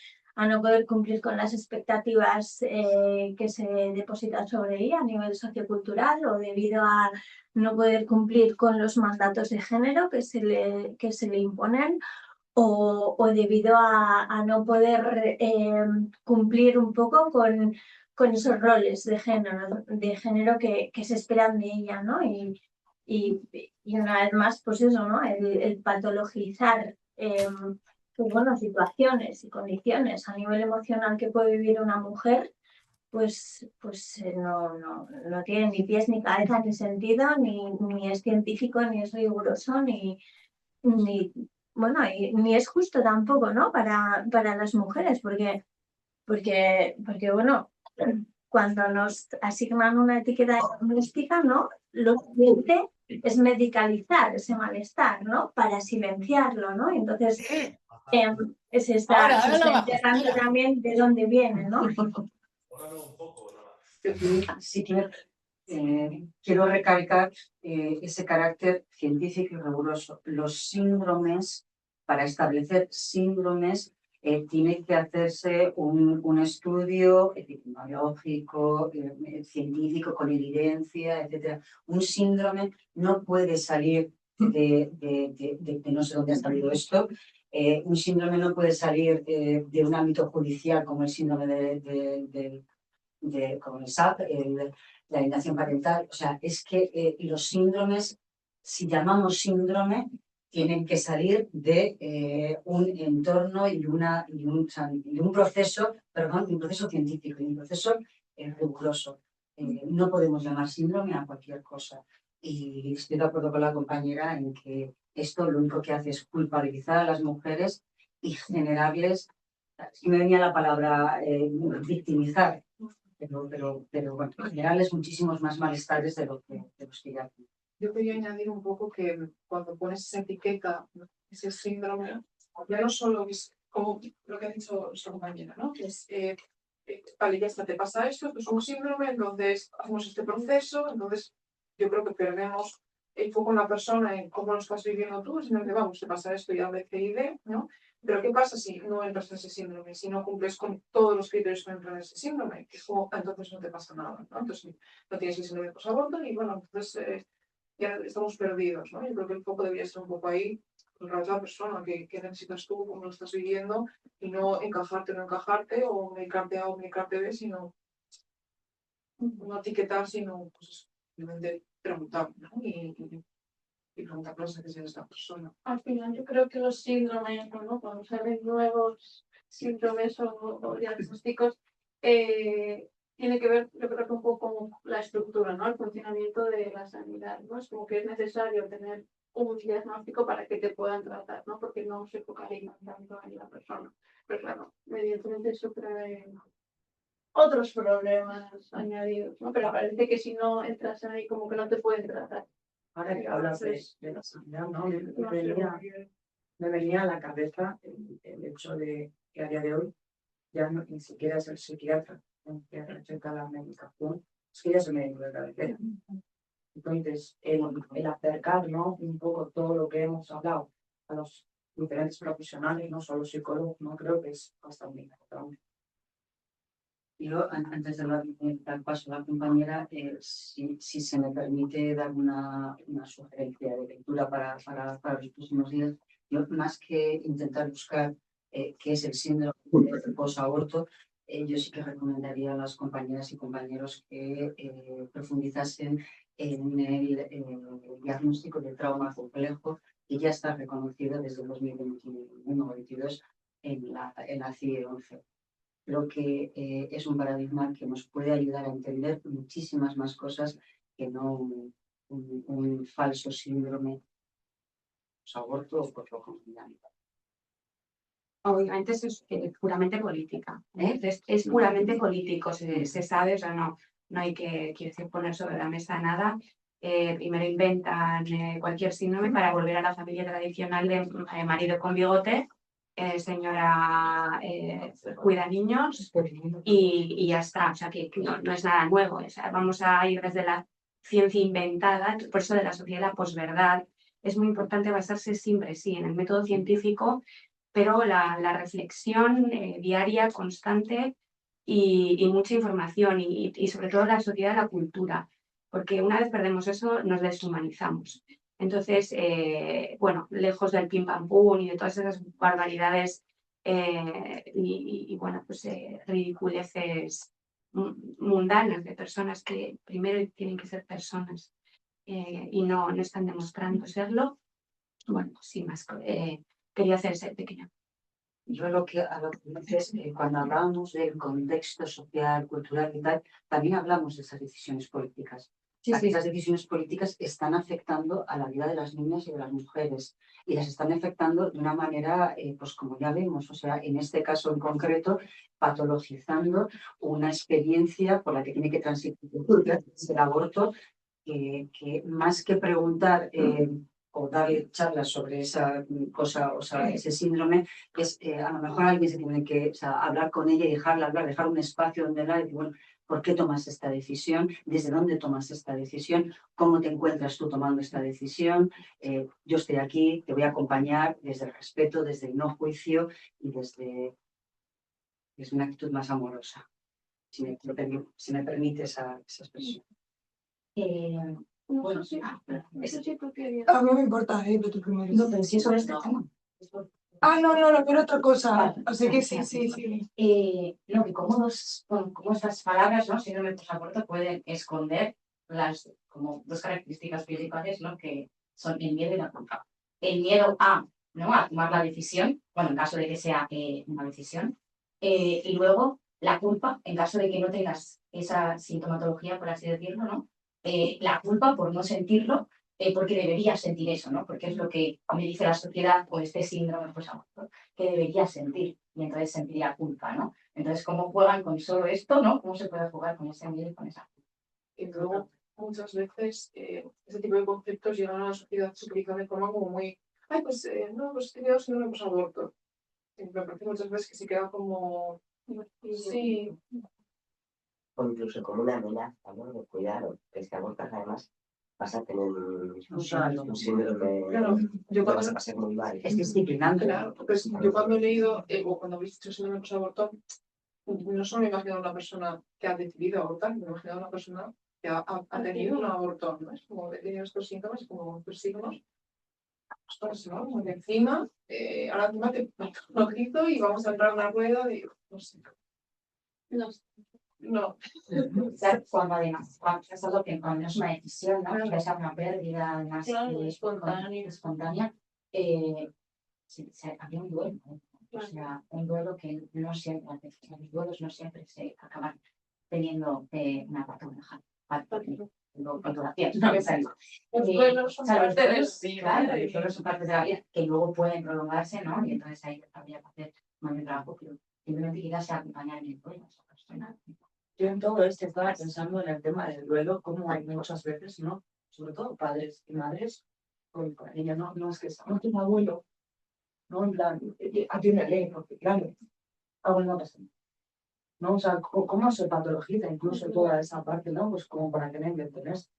no poder cumplir con las expectativas que se depositan sobre ella a nivel sociocultural o debido a no poder cumplir con los mandatos de género que se le imponen o debido a no poder cumplir un poco con esos roles de género que se esperan de ella, ¿no? Y una vez más, pues eso, ¿no? El patologizar pues bueno, situaciones y condiciones a nivel emocional que puede vivir una mujer, pues no tiene ni pies ni cabeza ni sentido, ni es científico, ni es riguroso, ni ni es justo tampoco, ¿no? Para las mujeres, porque bueno, cuando nos asignan una etiqueta diagnóstica, ¿no? Lo siguiente es medicalizar ese malestar, ¿no? Para silenciarlo, ¿no? Entonces, se está enterrando también de dónde viene, ¿no?
Sí, quiero recalcar ese carácter científico y riguroso. Los síndromes, para establecer síndromes, tiene que hacerse un estudio epidemiológico, científico, con evidencia, etc. Un síndrome no puede salir de no sé dónde ha salido esto. Un síndrome no puede salir de un ámbito judicial como el síndrome como el SAP, la alienación parental. O sea, es que los síndromes, si llamamos síndrome, tienen que salir de un entorno y un proceso científico y un proceso riguroso. No podemos llamar síndrome a cualquier cosa. Y estoy de acuerdo con la compañera en que esto lo único que hace es culpabilizar a las mujeres y generarles, si me venía la palabra victimizar, pero bueno, en general es muchísimos más malestares de los que ya.
Yo quería añadir un poco que cuando pones esa etiqueta, ese síndrome, ya no solo es como lo que ha dicho nuestra compañera, ¿no? Que es, vale, ya está, te pasa esto es un síndrome, entonces hacemos este proceso, entonces yo creo que perdemos el foco en la persona, en cómo lo estás viviendo tú, sino que vamos, te pasa esto y A, B, C y D, ¿no? Pero ¿qué pasa si no entras en ese síndrome? Si no cumples con todos los criterios que entran en ese síndrome, que es como, entonces no te pasa nada, ¿no? Entonces no tienes el síndrome de posaborto y bueno, entonces ya estamos perdidos, ¿no? Yo creo que el foco debería estar un poco ahí, pues la persona, ¿qué necesitas tú, cómo lo estás viviendo, y no encajarte o no encajarte, o medicarte A o medicarte B, sino no etiquetar, sino pues, simplemente preguntar, ¿no? Y preguntar las necesidades de esta persona.
Al final yo creo que los síndromes, ¿no? Cuando salen nuevos síndromes o diagnósticos, tiene que ver, yo creo que un poco con la estructura, ¿no? El funcionamiento de la sanidad, ¿no? Es como que es necesario tener un diagnóstico para que te puedan tratar, ¿no? Porque no se focalizan tanto en la persona. Pero claro, evidentemente eso trae otros problemas añadidos, ¿no? Pero parece que si no entras ahí como que no te pueden tratar.
Ahora que hablas de la sanidad, ¿no? Me venía a la cabeza el hecho de que a día de hoy ya ni siquiera es el psiquiatra el que receta la medicación, es que ya es el médico de cabecera. Entonces, el acercar, ¿no? Un poco todo lo que hemos hablado a los diferentes profesionales, no solo psicólogos, no creo que es bastante importante.
Yo, antes de dar paso a la compañera, si se me permite dar una sugerencia de lectura para los próximos días, yo más que intentar buscar qué es el síndrome del posaborto, yo sí que recomendaría a las compañeras y compañeros que profundizasen en el diagnóstico de trauma complejo que ya está reconocido desde el 2021-2022 en la CIE-11. Creo que es un paradigma que nos puede ayudar a entender muchísimas más cosas que no un falso síndrome posaborto o por lo comunitario.
Obviamente eso es puramente política, ¿eh? Es puramente político, se sabe, o sea, no hay que poner sobre la mesa nada. Primero inventan cualquier síndrome para volver a la familia tradicional de marido con bigote, señora cuida niños y ya está, o sea que no es nada nuevo, o sea, vamos a ir desde la ciencia inventada, por eso de la sociedad de la posverdad. Es muy importante basarse siempre, sí, en el método científico, pero la reflexión diaria, constante y mucha información y sobre todo la sociedad, la cultura, porque una vez perdemos eso nos deshumanizamos. Entonces, bueno, lejos del pim pam pum y de todas esas barbaridades bueno, pues ridiculeces mundanas de personas que primero tienen que ser personas y no están demostrando serlo, bueno, pues sin más. Quería hacer ese pequeño.
Yo a lo que dices, cuando hablamos del contexto social, cultural y tal, también hablamos de esas decisiones políticas.
Sí.
Esas decisiones políticas están afectando a la vida de las niñas y de las mujeres y las están afectando de una manera, pues como ya vemos, o sea, en este caso en concreto, patologizando una experiencia por la que tiene que transitar el aborto, que más que preguntar o darle charlas sobre esa cosa, o sea, ese síndrome, es a lo mejor alguien se tiene que hablar con ella y dejarla hablar, dejar un espacio donde hablar y decir, bueno, ¿por qué tomas esta decisión? ¿Desde dónde tomas esta decisión? ¿Cómo te encuentras tú tomando esta decisión? Yo estoy aquí, te voy a acompañar desde el respeto, desde el no juicio y desde una actitud más amorosa, si me permite esa expresión.
Bueno, sí, eso sí porque...
A mí no me importa, pero tú primero.
No, pero sí sobre este tema.
No, pero otra cosa. Así que sí.
No, que como estas palabras, ¿no? Síndrome de posaborto pueden esconder como dos características principales, ¿no? Que son el miedo y la culpa. El miedo a tomar la decisión, bueno, en caso de que sea una decisión, y luego la culpa, en caso de que no tengas esa sintomatología, por así decirlo, ¿no? La culpa por no sentirlo porque deberías sentir eso, ¿no? Porque es lo que me dice la sociedad o este síndrome posaborto, que deberías sentir, y entonces sentiría culpa, ¿no? Entonces, ¿cómo juegan con solo esto, no? ¿Cómo se puede jugar con ese miedo y con esa culpa?
Y luego, muchas veces, ese tipo de conceptos llegan a la sociedad, se utilizan de forma como muy, ay, pues no, pues que Dios no me puso aborto. Y me parece muchas veces que se queda como, sí,
O incluso como una amenaza, ¿no? De cuidado, que si abortas además vas a tener un síndrome,
claro, yo
lo vas
cuando,
a pasar muy mal.
Es disciplinante.
claro, pues yo cuando he leído, o cuando habéis dicho si no me puso aborto, no solo me he imaginado una persona que ha decidido abortar, me he imaginado una persona que ha tenido un aborto, ¿no? Es como he tenido estos síntomas, como estos signos, ostras, ¿no? Como de encima, ahora encima te lo grito y vamos a entrar en una rueda de, no sé. No.
O sea, cuando además, es algo que cuando es una decisión, ¿no? Ya sea una pérdida, además espontánea, había un duelo, ¿no? O sea, un duelo que no siempre, los duelos no siempre se acaban teniendo una patología. No me salió.
Los duelos son parte de la vida.
Claro, los duelos son parte de la vida, que luego pueden prolongarse, ¿no? Y entonces ahí habría que hacer más trabajo, pero simplemente quizás sea acompañar en el duelo a esa persona.
Yo en todo esto estaba pensando en el tema del duelo, como hay muchas veces, ¿no? Sobre todo padres y madres, con la niña, no es que no tiene abuelo, no, en plan, atiéndele, porque claro, abuelo no pasa nada, ¿no? O sea, cómo se patologiza incluso toda esa parte, ¿no? Pues como para que no inventen esto.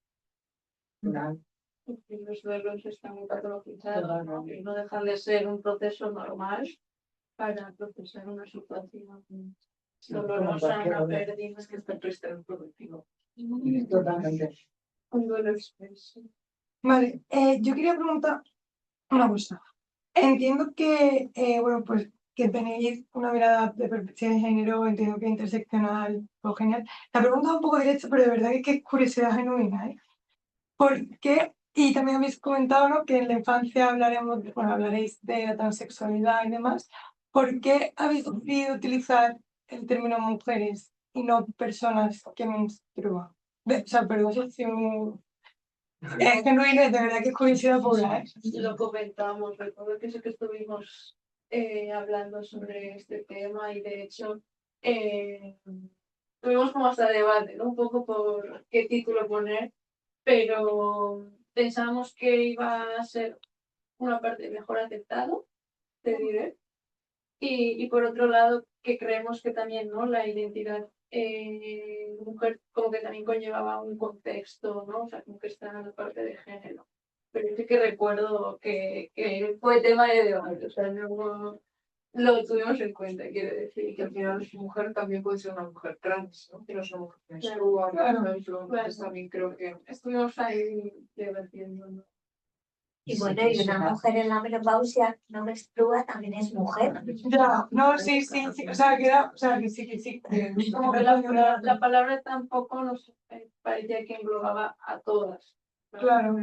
Los duelos están muy patologizados, ¿no? Y no dejan de ser un proceso normal para procesar una situación dolorosa, una pérdida.
Es que está triste el productivo.
Totalmente.
Un duelo expreso.
Vale, yo quería preguntar una cosa. Entiendo que, bueno, pues que tenéis una mirada de perspectiva de género, entiendo que interseccional, todo genial. La pregunta es un poco directa, pero de verdad que es curiosidad genuina, ¿eh? ¿Por qué? Y también habéis comentado, ¿no? Que en la infancia hablaréis de la transexualidad y demás. ¿Por qué habéis decidido utilizar el término mujeres y no personas que menstruan? O sea, perdón, si es genuino, de verdad que es curiosidad pura, ¿eh?
Lo comentamos, recuerdo que sí que estuvimos hablando sobre este tema y de hecho tuvimos como hasta debate, ¿no? Un poco por qué título poner, pero pensábamos que iba a ser una parte mejor aceptado, te diré, y por otro lado que creemos que también, ¿no? La identidad mujer como que también conllevaba un contexto, ¿no? O sea, como que está en la parte de género. Pero sí que recuerdo que fue tema de debate, o sea, no lo tuvimos en cuenta, quiero decir.
Y que al final mujer también puede ser una mujer trans, ¿no? Que no es una mujer que menstrua, por ejemplo. Entonces también creo que
estuvimos ahí debatiendo, ¿no?
Y bueno, y una mujer en la menopausia no menstrua también es mujer.
Ya, no, sí, o sea, que sí.
Como que la palabra tampoco nos parecía que englobaba a todas. ¿no?
Claro.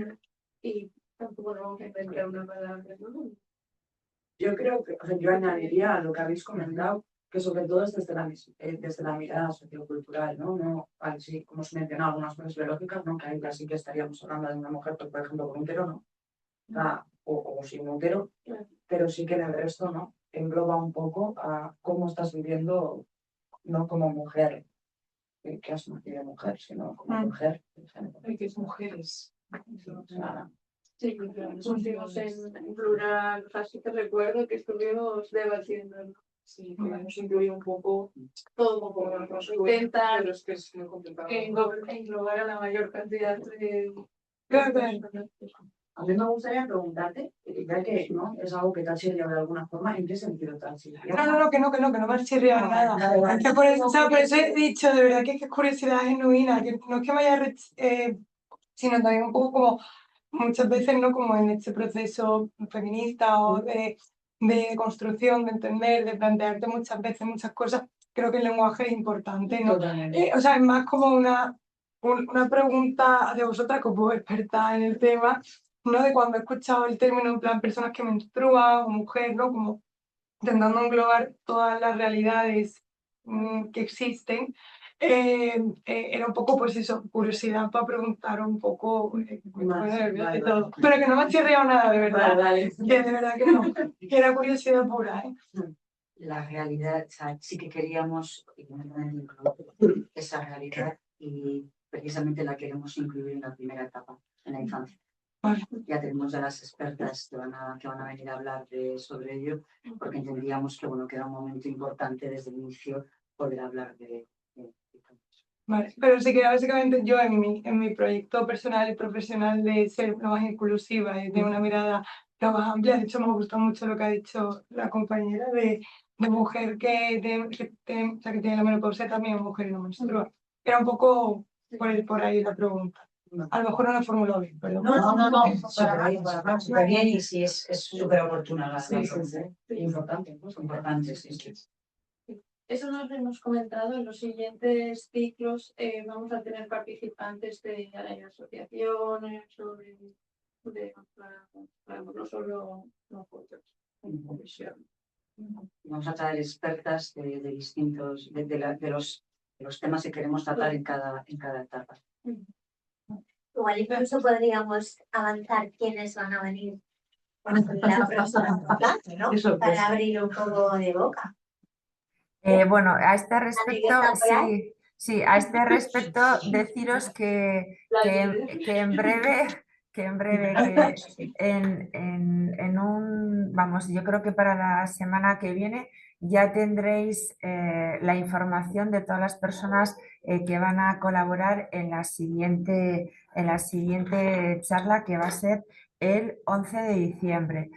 Y tampoco vamos a inventar una palabra, ¿no?
Yo creo que, o sea, yo añadiría a lo que habéis comentado, que sobre todo es desde la mirada sociocultural, ¿no? No así como os mencionado algunas cosas biológicas, ¿no? Que ahí ya sí que estaríamos hablando de una mujer, pues, por ejemplo, con útero, ¿no? O sin útero, pero sí que en el resto, ¿no? Engloba un poco a cómo estás viviendo, no como mujer, que has nacido mujer, sino como mujer.
hay que es mujeres.
Nada.
Sí, pusimos en plural, o sea, sí que recuerdo que estuvimos debatiendo. ¿no?
Sí, que nos incluye un poco
Todo un poco, intentar
pero es que es muy complicado.
englobar a la mayor cantidad de
Claro.
A mí me gustaría preguntarte, ya que ¿no? Es algo que te ha chirriado de alguna forma, ¿en qué sentido te ha chirriado?
No, que no me has chirriado nada. Es que por eso he dicho, de verdad que es curiosidad genuina, que no es que me haya, sino también un poco como muchas veces, ¿no? Como en este proceso feminista o de construcción, de entender, de plantearte muchas veces muchas cosas, creo que el lenguaje es importante, ¿no? O sea, es más como una pregunta de vosotras como experta en el tema, ¿no? De cuando he escuchado el término en plan personas que menstruan o mujer, ¿no? Como intentando englobar todas las realidades que existen. era un poco, pues eso, curiosidad para preguntar un poco,
Vale,
todo. Pero que no me ha chirriado nada, de verdad.
Vale.
Que de verdad que no, que era curiosidad pura, ¿eh?
La realidad, o sea, sí que queríamos esa realidad y precisamente la queremos incluir en la primera etapa, en la infancia. Ya tenemos a las expertas que van a venir a hablar sobre ello, porque entendíamos que, bueno, que era un momento importante desde el inicio poder hablar de
Vale, pero sí que básicamente yo en mi proyecto personal y profesional de ser más inclusiva y de una mirada más amplia, de hecho me gusta mucho lo que ha dicho la compañera de mujer o sea, que tiene la menopausia también, mujer y no menstrua. Era un poco por ahí la pregunta. A lo mejor no la he formulado bien, perdón.
Súper bien y sí, es súper oportuna la
Importante.
importante, sí.
Eso nos hemos comentado. En los siguientes ciclos vamos a tener participantes de asociaciones no solo nosotros en comisión.
Vamos a traer expertas de distintos, de los temas que queremos tratar en cada etapa.
Igual incluso podríamos avanzar quiénes van a venir la próxima clase, ¿no? Para abrir un poco de boca.
Bueno, a este respecto, sí, a este respecto deciros que en breve, en un, vamos, yo creo que para la semana que viene ya tendréis la información de todas las personas que van a colaborar en la siguiente charla, que va a ser el 11 de diciembre.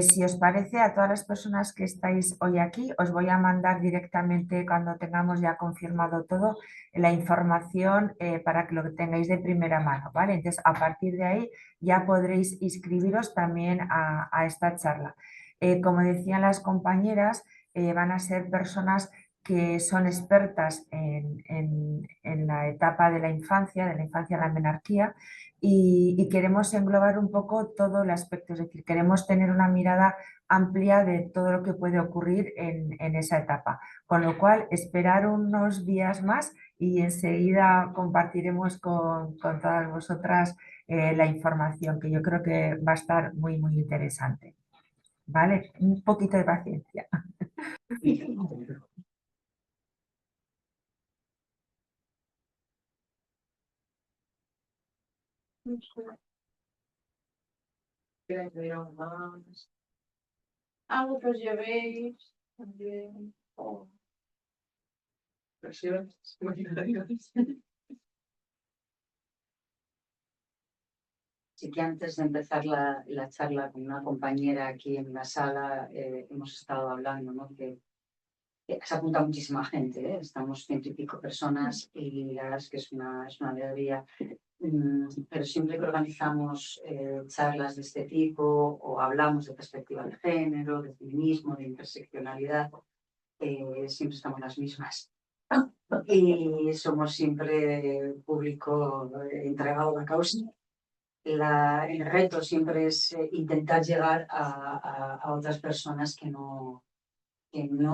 Si os parece, a todas las personas que estáis hoy aquí, os voy a mandar directamente, cuando tengamos ya confirmado todo, la información para que lo tengáis de primera mano, ¿vale? Entonces, a partir de ahí ya podréis inscribiros también a esta charla. Como decían las compañeras, van a ser personas que son expertas en la etapa de la infancia a la menarquía, y queremos englobar un poco todo el aspecto, es decir, queremos tener una mirada amplia de todo lo que puede ocurrir en esa etapa. Con lo cual, esperar unos días más y enseguida compartiremos con todas vosotras la información, que yo creo que va a estar muy, muy interesante. ¿Vale? Un poquito de paciencia.
Algo que os llevéis también.
Sí que antes de empezar la charla con una compañera aquí en la sala hemos estado hablando, ¿no? Que se apunta muchísima gente, ¿eh? Estamos 100 y pico personas y la verdad es que es una alegría. Pero siempre que organizamos charlas de este tipo o hablamos de perspectiva de género, de feminismo, de interseccionalidad, siempre estamos las mismas. Y somos siempre público entregado a la causa. El reto siempre es intentar llegar a otras personas que no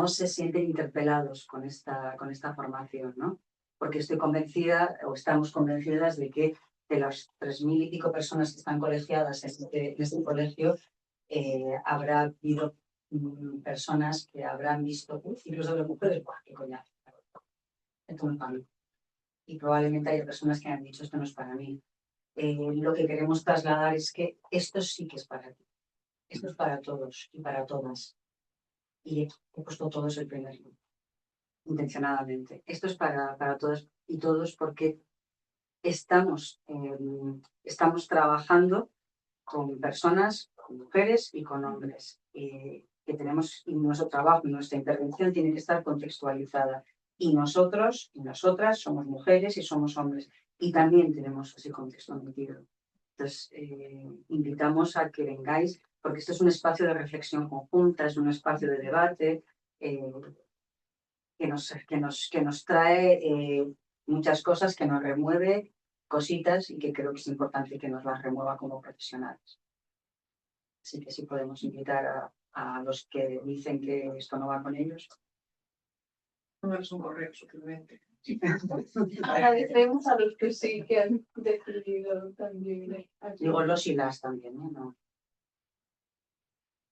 se sienten interpelados con esta formación, ¿no? Porque estoy convencida, o estamos convencidas, de que de las 3.000 y pico personas que están colegiadas en este colegio, habrá habido personas que habrán visto, incluso de mujeres, ¡buah, qué coñazo! Esto no es para mí. Y probablemente haya personas que han dicho, esto no es para mí. Lo que queremos trasladar es que esto sí que es para ti. Esto es para todos y para todas. Y he puesto todos el primer grupo, intencionadamente. Esto es para todas y todos, porque estamos trabajando con personas, con mujeres y con hombres. Que tenemos, y nuestro trabajo, nuestra intervención tiene que estar contextualizada. Y nosotros y nosotras somos mujeres y somos hombres. Y también tenemos ese contexto metido. Entonces, invitamos a que vengáis, porque esto es un espacio de reflexión conjunta, es un espacio de debate que nos trae muchas cosas, que nos remueve cositas y que creo que es importante que nos las remueva como profesionales. Así que sí podemos invitar a los que dicen que esto no va con ellos.
No es un correo, simplemente.
Agradecemos a los que sí que han decidido también.
Digo los y las también, ¿eh? No.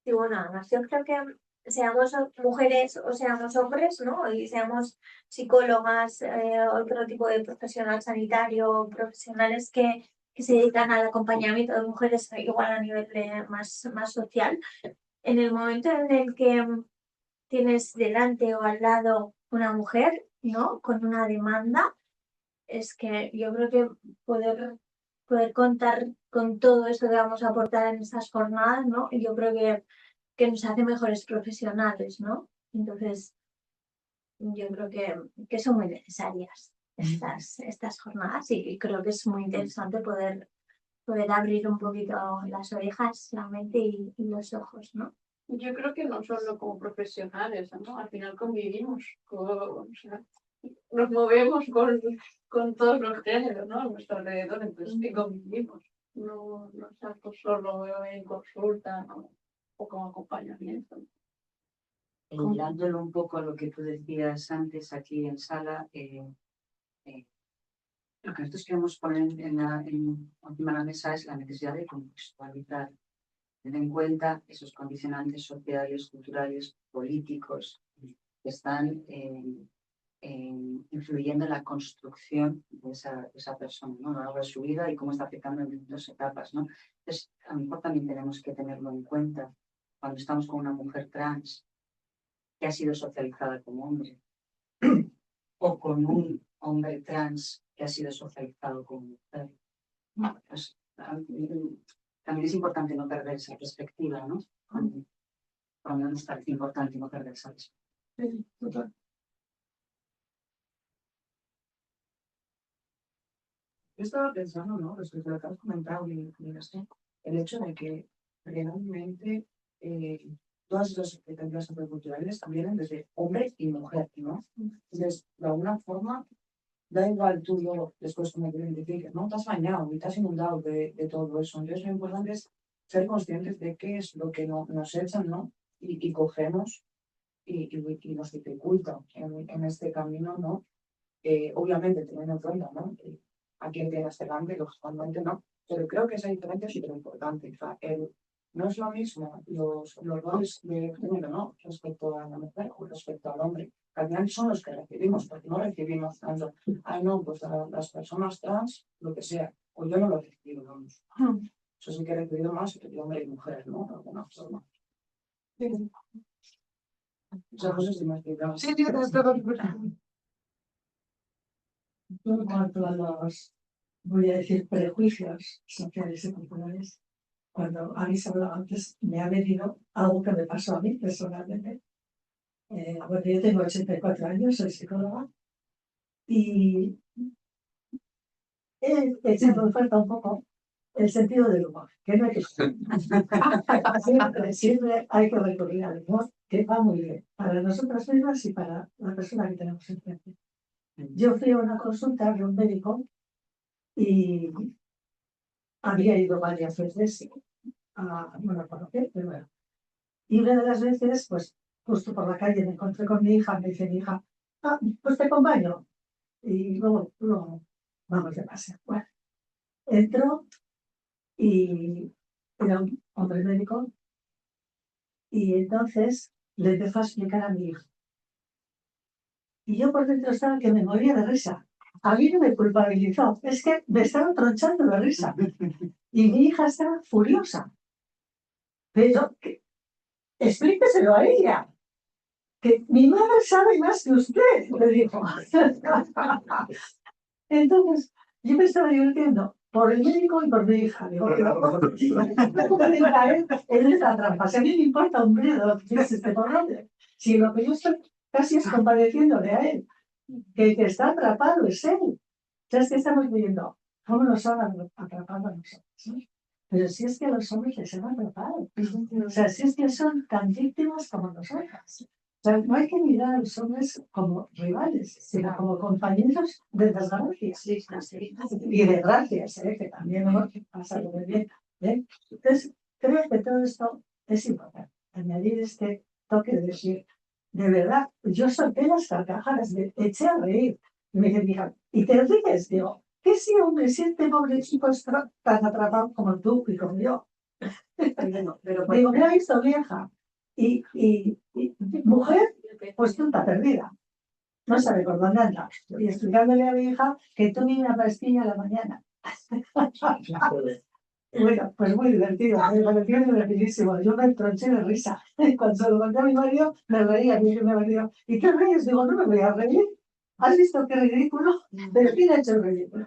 Y bueno, además yo creo que seamos mujeres o seamos hombres, ¿no? Y seamos psicólogas, otro tipo de profesional sanitario, profesionales que se dedican al acompañamiento de mujeres igual a nivel más social. En el momento en el que tienes delante o al lado una mujer, ¿no? Con una demanda, es que yo creo que poder contar con todo esto que vamos a aportar en estas jornadas, ¿no? Yo creo que nos hace mejores profesionales, ¿no? Entonces, yo creo que son muy necesarias estas jornadas y creo que es muy interesante poder abrir un poquito las orejas, la mente y los ojos, ¿no?
Yo creo que no solo como profesionales, ¿no? Al final convivimos, o sea, nos movemos con todos los géneros, ¿no? A nuestro alrededor, entonces sí convivimos. No es algo solo en consulta, ¿no? O como acompañamiento.
Hilándolo un poco a lo que tú decías antes aquí en sala, lo que nosotros queremos poner encima de la mesa es la necesidad de contextualizar, tener en cuenta esos condicionantes sociales, culturales, políticos que están influyendo en la construcción de esa persona, ¿no? A lo largo de su vida y cómo está afectando en distintas etapas, ¿no? Entonces, a lo mejor también tenemos que tenerlo en cuenta cuando estamos con una mujer trans que ha sido socializada como hombre o con un hombre trans que ha sido socializado como mujer. Pues, también es importante no perder esa perspectiva, ¿no? Cuando nos parece importante no perder esa perspectiva.
Sí, total. Yo estaba pensando, ¿no? Respecto a lo que has comentado, el hecho de que realmente todas esas expectativas socioculturales vienen desde hombre y mujer, ¿no? Entonces, de alguna forma, da igual tú y yo después como te identifiques, ¿no? Te has bañado y te has inundado de todo eso. Entonces, lo importante es ser conscientes de qué es lo que nos echan, ¿no? Y cogemos y nos dificulta en este camino, ¿no? Obviamente teniendo en cuenta, ¿no? A quién tienes delante, lógicamente no, pero creo que esa diferencia es súper importante. O sea, no es lo mismo los roles de género, ¿no? Respecto a la mujer o respecto al hombre. Al final son los que recibimos, porque no recibimos tanto, ay no, pues a las personas trans, lo que sea, o yo no lo recibo, vamos. Eso sí que he recibido más entre hombre y mujer, ¿no? De alguna forma. Sí. O sea, no sé si me he explicado. Sí, sí, te estoy
En cuanto a los, voy a decir, prejuicios sociales y culturales, cuando habéis hablado antes, me ha venido algo que me pasó a mí personalmente. Bueno, yo tengo 84 años, soy psicóloga, y he echado en falta un poco el sentido del humor, que no hay que siempre hay que recurrir al humor, que va muy bien para nosotras mismas y para la persona que tenemos enfrente. Yo fui a una consulta de un médico y había ido varias veces no me acuerdo qué, pero bueno. Y una de las veces, pues, justo por la calle me encontré con mi hija, me dice mi hija, pues te acompaño. Y luego vamos de paseo. Bueno, entró y era un hombre médico y entonces le empezó a explicar a mi hija. Y yo por dentro estaba que me moría de risa. A mí no me culpabilizó, es que me estaba tronchando de risa. Y mi hija estaba furiosa. Pero explíqueselo a ella, que mi madre sabe más que usted, le dijo. Entonces, yo me estaba divirtiendo por el médico y por mi hija. Digo, él es la trampa. Si a mí me importa un bledo lo que piense este pobre, si lo que yo estoy casi es compadeciéndole a él, que el que está atrapado es él. Ya es que estamos viendo cómo nos han atrapado a nosotros, ¿no? Pero si es que los hombres les han atrapado. O sea, si es que son tan víctimas como nosotras. O sea, no hay que mirar a los hombres como rivales, sino como compañeros de desgracias. Y de gracias, que también hemos pasado muy bien. Entonces, creo que todo esto es importante. Añadir este toque de decir, de verdad, yo solté las carcajadas, me eché a reír. Y me dice mi hija, ¿y te ríes? Digo, ¿qué si hombre, si este pobre chico está tan atrapado como tú y como yo? Digo, me ha visto vieja y mujer, pues tonta perdida. No sabe por dónde anda. Y explicándole a mi hija que tome una pastilla a la mañana. Y bueno, pues muy divertido, me pareció divertidísimo. Yo me tronché de risa. Cuando se lo conté a mi marido, me reía. Y mi marido, ¿y qué ríes? Digo, no me voy a reír. ¿Has visto qué ridículo? ¿De quién ha hecho el ridículo?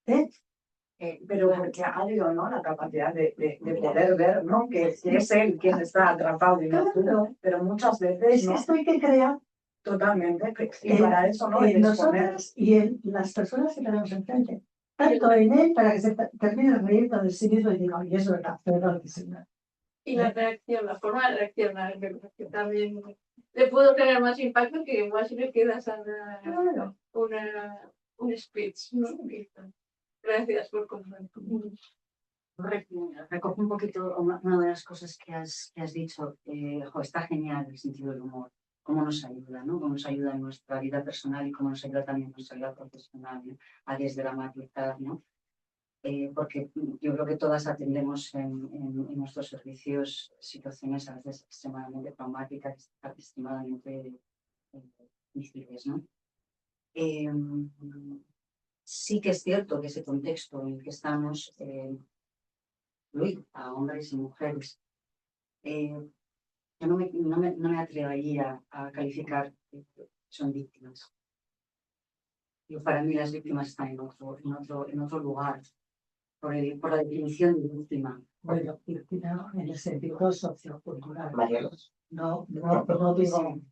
Pero porque ha habido, ¿no?, la capacidad de poder ver, ¿no?, que es él quien está atrapado y no tú, pero muchas veces, ¿no?
Esto hay que crear
Totalmente, y para eso, ¿no?, el exponer.
nosotras y en las personas que tenemos enfrente. Tanto en él para que se termine riendo de sí mismo y diga, y es verdad, perdón, señor.
Y la reacción, la forma de reaccionar, que también le puedo tener más impacto que igual si le quedas a un speech, ¿no? Gracias por compartir.
Recojo un poquito una de las cosas que has dicho. Está genial el sentido del humor. Cómo nos ayuda, ¿no? Cómo nos ayuda en nuestra vida personal y cómo nos ayuda también en nuestra vida profesional, ¿no?, a desdramatizar, ¿no? Porque yo creo que todas atendemos en nuestros servicios situaciones a veces extremadamente traumáticas, extremadamente difíciles, ¿no? Sí que es cierto que ese contexto en el que estamos incluye a hombres y mujeres. Yo no me atrevería a calificar que son víctimas. Para mí las víctimas están en otro lugar, por la definición de víctima.
Bueno, víctima en el sentido sociocultural. No digo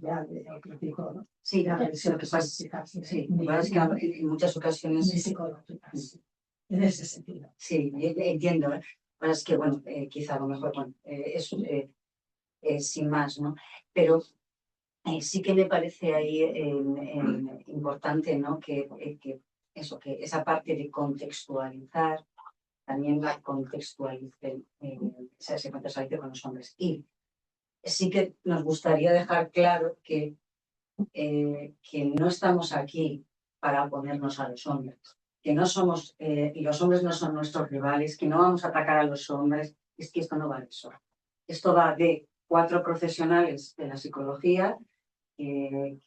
ya de otro tipo, ¿no?
Sí,
de agresión
que pasa,
física.
sí, lo que pasa es que en muchas ocasiones...
Ni psicológicas, en ese sentido.
Sí, entiendo. Lo que pasa es que, bueno, quizá a lo mejor, bueno, eso sin más, ¿no? Pero sí que me parece ahí importante, ¿no?, que esa parte de contextualizar también la contextualice, se contextualice con los hombres. Y sí que nos gustaría dejar claro que no estamos aquí para oponernos a los hombres, que no somos, y los hombres no son nuestros rivales, que no vamos a atacar a los hombres. Es que esto no va de eso. Esto va de 4 profesionales de la psicología que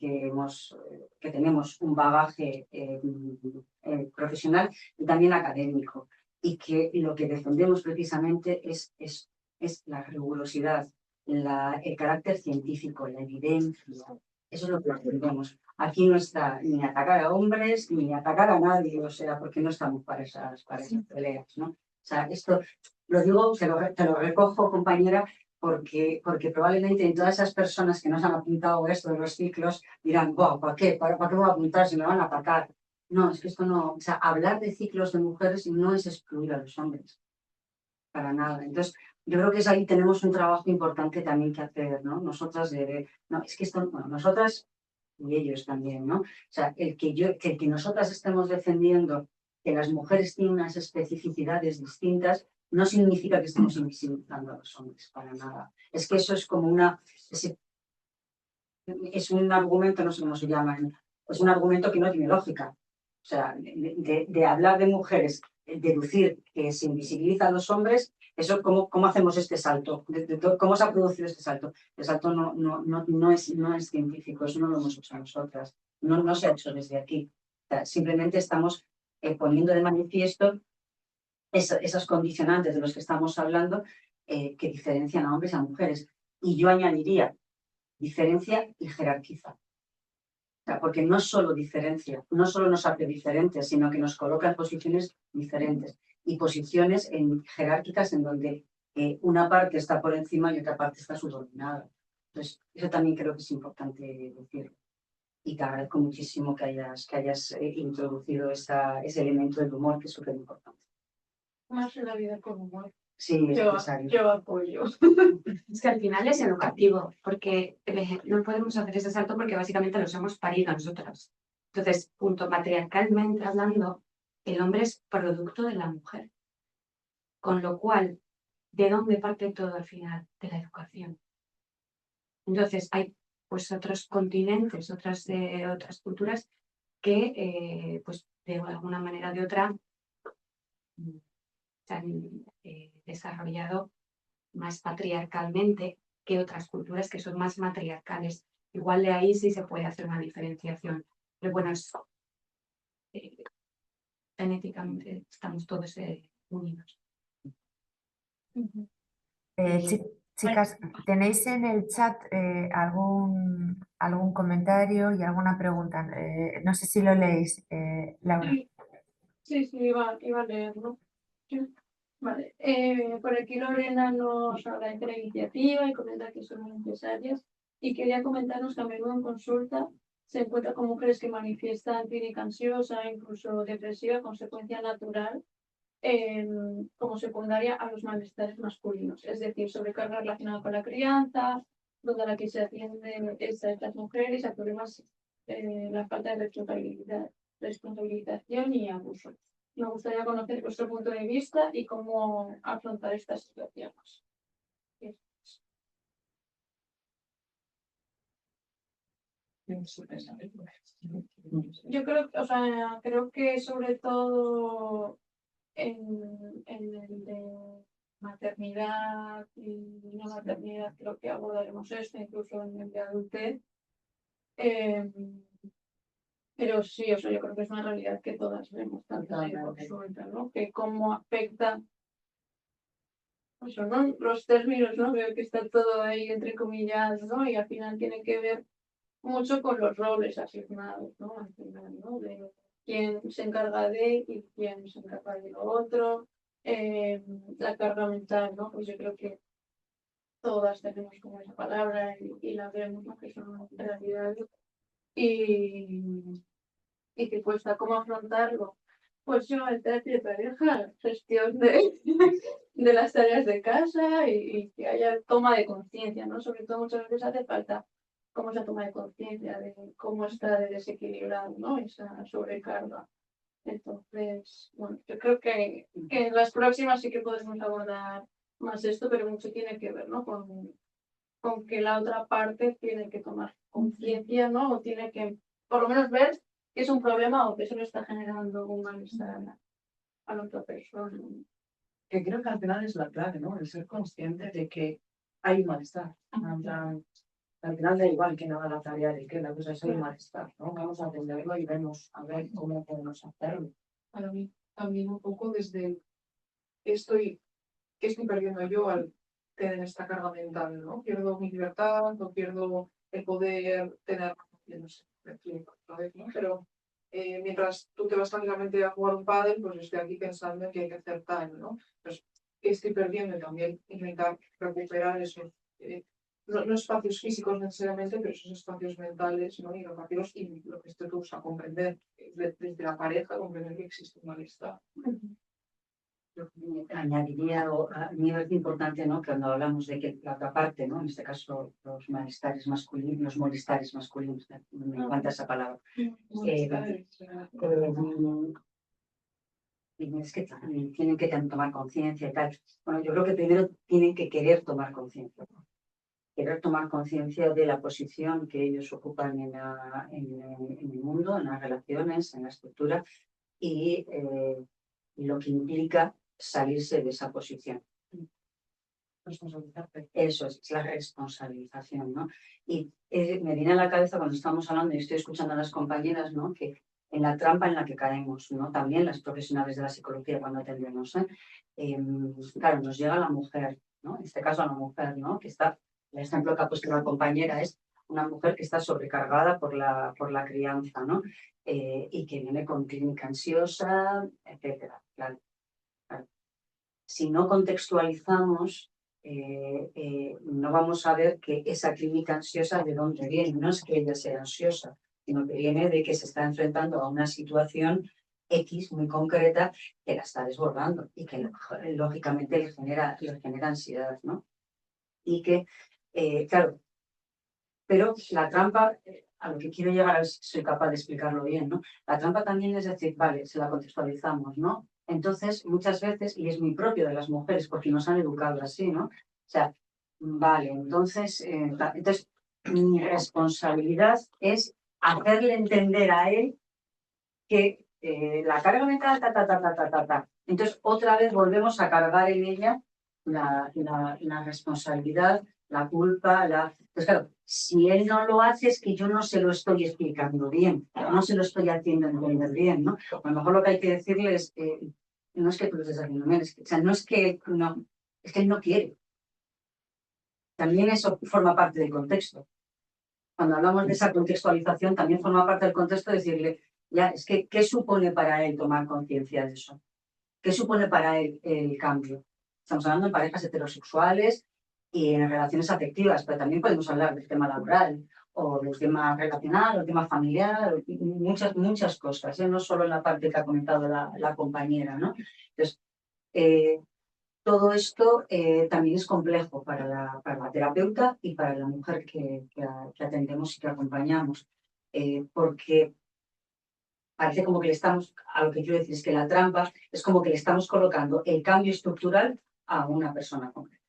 tenemos un bagaje profesional y también académico, y que lo que defendemos precisamente es la rigurosidad, el carácter científico, la evidencia. Eso es lo que defendemos. Aquí no está ni atacar a hombres ni atacar a nadie, o sea, porque no estamos para esas peleas, ¿no? O sea, esto lo digo, te lo recojo, compañera, porque probablemente en todas esas personas que nos han apuntado esto de los ciclos dirán, wow, ¿para qué? ¿Para qué me voy a apuntar si me van a atacar? No, es que esto no, o sea, hablar de ciclos de mujeres no es excluir a los hombres, para nada. Entonces, yo creo que ahí tenemos un trabajo importante también que hacer, ¿no? Nosotras no, es que esto, bueno, nosotras y ellos también, ¿no? O sea, el que nosotras estemos defendiendo que las mujeres tienen unas especificidades distintas no significa que estemos invisibilizando a los hombres, para nada. Es que eso es como es un argumento, no sé cómo se llama, es un argumento que no tiene lógica. O sea, de hablar de mujeres, deducir que se invisibiliza a los hombres, eso ¿cómo hacemos este salto? ¿Cómo se ha producido este salto? El salto no es científico, eso no lo hemos hecho nosotras, no se ha hecho desde aquí. O sea, simplemente estamos poniendo de manifiesto esos condicionantes de los que estamos hablando que diferencian a hombres y a mujeres. Y yo añadiría, diferencia y jerarquiza. O sea, porque no solo diferencia, no solo nos hace diferentes, sino que nos coloca en posiciones diferentes y posiciones jerárquicas en donde una parte está por encima y otra parte está subordinada. Entonces, eso también creo que es importante decirlo. Y te agradezco muchísimo que hayas introducido ese elemento del humor, que es súper importante.
Más en la vida con humor.
Sí, es necesario.
Yo apoyo.
Es que al final es educativo, porque no podemos hacer ese salto porque básicamente los hemos parido nosotras. Entonces, punto patriarcalmente hablando, el hombre es producto de la mujer. Con lo cual, ¿de dónde parte todo al final? De la educación. Entonces, hay pues otros continentes, otras culturas que pues de alguna manera o de otra se han desarrollado más patriarcalmente que otras culturas que son más matriarcales. Igual de ahí sí se puede hacer una diferenciación. Pero bueno, genéticamente estamos todos unidos.
Chicas, ¿tenéis en el chat algún comentario y alguna pregunta? No sé si lo leéis, Laura.
Sí, iba a leerlo. Sí. Vale. Por aquí Lorena nos habla de la iniciativa y comenta que son muy necesarias. Y quería comentarnos que a menudo en consulta se encuentra con mujeres que manifiestan clínica ansiosa, incluso depresiva, consecuencia natural, como secundaria a los malestares masculinos. Es decir, sobrecarga relacionada con la crianza, donde a la que se atienden estas mujeres a problemas, la falta de responsabilización y abuso. Me gustaría conocer vuestro punto de vista y cómo afrontar estas situaciones. Yo creo que sobre todo en el de maternidad y no maternidad, creo que abordaremos esto, incluso en el de adultez. Pero sí, yo creo que es una realidad que todas vemos tanto en consulta, ¿no? Que cómo afecta, ¿no? Los términos, ¿no? Veo que está todo ahí entrecomillado, ¿no? Y al final tiene que ver mucho con los roles asignados, ¿no? Al final, ¿no? De quién se encarga de y quién se encarga de lo otro, la carga mental, ¿no? Pues yo creo que todas tenemos como esa palabra y la vemos, ¿no? Que son realidades. Y que cuesta cómo afrontarlo. Pues yo en terapia de pareja, gestión de las tareas de casa y que haya toma de conciencia, ¿no? Sobre todo muchas veces hace falta como esa toma de conciencia de cómo está de desequilibrado, ¿no? Esa sobrecarga. Entonces, bueno, yo creo que en las próximas sí que podemos abordar más esto, pero mucho tiene que ver, ¿no? Con que la otra parte tiene que tomar conciencia, ¿no? O tiene que, por lo menos, ver que es un problema o que eso le está generando un malestar a la otra persona.
Que creo que al final es la clave, ¿no? El ser consciente de que hay un malestar. Al final da igual que no haga la tarea de que la cosa es un malestar, ¿no? Vamos a atenderlo y vemos a ver cómo podemos hacerlo.
Para mí también un poco desde ¿qué estoy perdiendo yo al tener esta carga mental, ¿no? Pierdo mi libertad, no pierdo el poder tener, no sé, otra vez, ¿no? Pero mientras tú te vas tranquilamente a jugar un pádel, pues estoy aquí pensando en que hay que hacer time, ¿no? Pues, ¿qué estoy perdiendo? Y también intentar recuperar esos, no espacios físicos necesariamente, pero esos espacios mentales, ¿no? Y educativos y lo que esto tú usa, comprender desde la pareja, comprender que existe un malestar.
Yo añadiría, a mí me parece importante, ¿no? Cuando hablamos de que la otra parte, ¿no? En este caso, los molestares masculinos, me encanta esa palabra. Es que tienen que tomar conciencia y tal. Bueno, yo creo que primero tienen que querer tomar conciencia. Querer tomar conciencia de la posición que ellos ocupan en el mundo, en las relaciones, en la estructura y lo que implica salirse de esa posición. Eso es la responsabilización, ¿no? Y me viene a la cabeza cuando estamos hablando y estoy escuchando a las compañeras, ¿no? Que en la trampa en la que caemos, ¿no? También las profesionales de la psicología cuando atendemos, claro, nos llega la mujer, ¿no? En este caso a la mujer, ¿no? Que está, el ejemplo que ha puesto la compañera es una mujer que está sobrecargada por la crianza, ¿no? Y que viene con clínica ansiosa, etcétera. Claro. Si no contextualizamos, no vamos a ver que esa clínica ansiosa de dónde viene. No es que ella sea ansiosa, sino que viene de que se está enfrentando a una situación X muy concreta que la está desbordando y que lógicamente le genera ansiedad, ¿no? Y que, claro, pero la trampa, a lo que quiero llegar es, soy capaz de explicarlo bien, ¿no? La trampa también es decir, vale, se la contextualizamos, ¿no? Entonces, muchas veces, y es muy propio de las mujeres porque nos han educado así, ¿no? O sea, vale, entonces mi responsabilidad es hacerle entender a él que la carga mental, ta. Entonces, otra vez volvemos a cargar en ella la responsabilidad, la culpa, Pues claro, si él no lo hace es que yo no se lo estoy explicando bien, no se lo estoy haciendo entender bien, ¿no? A lo mejor lo que hay que decirle es, no es que tú lo estés haciendo bien, o sea, no es que no, es que él no quiere. También eso forma parte del contexto. Cuando hablamos de esa contextualización, también forma parte del contexto decirle, ya, es que, ¿qué supone para él tomar conciencia de eso? ¿Qué supone para él el cambio? Estamos hablando de parejas heterosexuales y en relaciones afectivas, pero también podemos hablar del tema laboral o del tema relacional o del tema familiar, muchas cosas, no solo en la parte que ha comentado la compañera, ¿no? Entonces, todo esto también es complejo para la terapeuta y para la mujer que atendemos y que acompañamos, porque parece como que le estamos, a lo que quiero decir es que la trampa es como que le estamos colocando el cambio estructural a una persona concreta.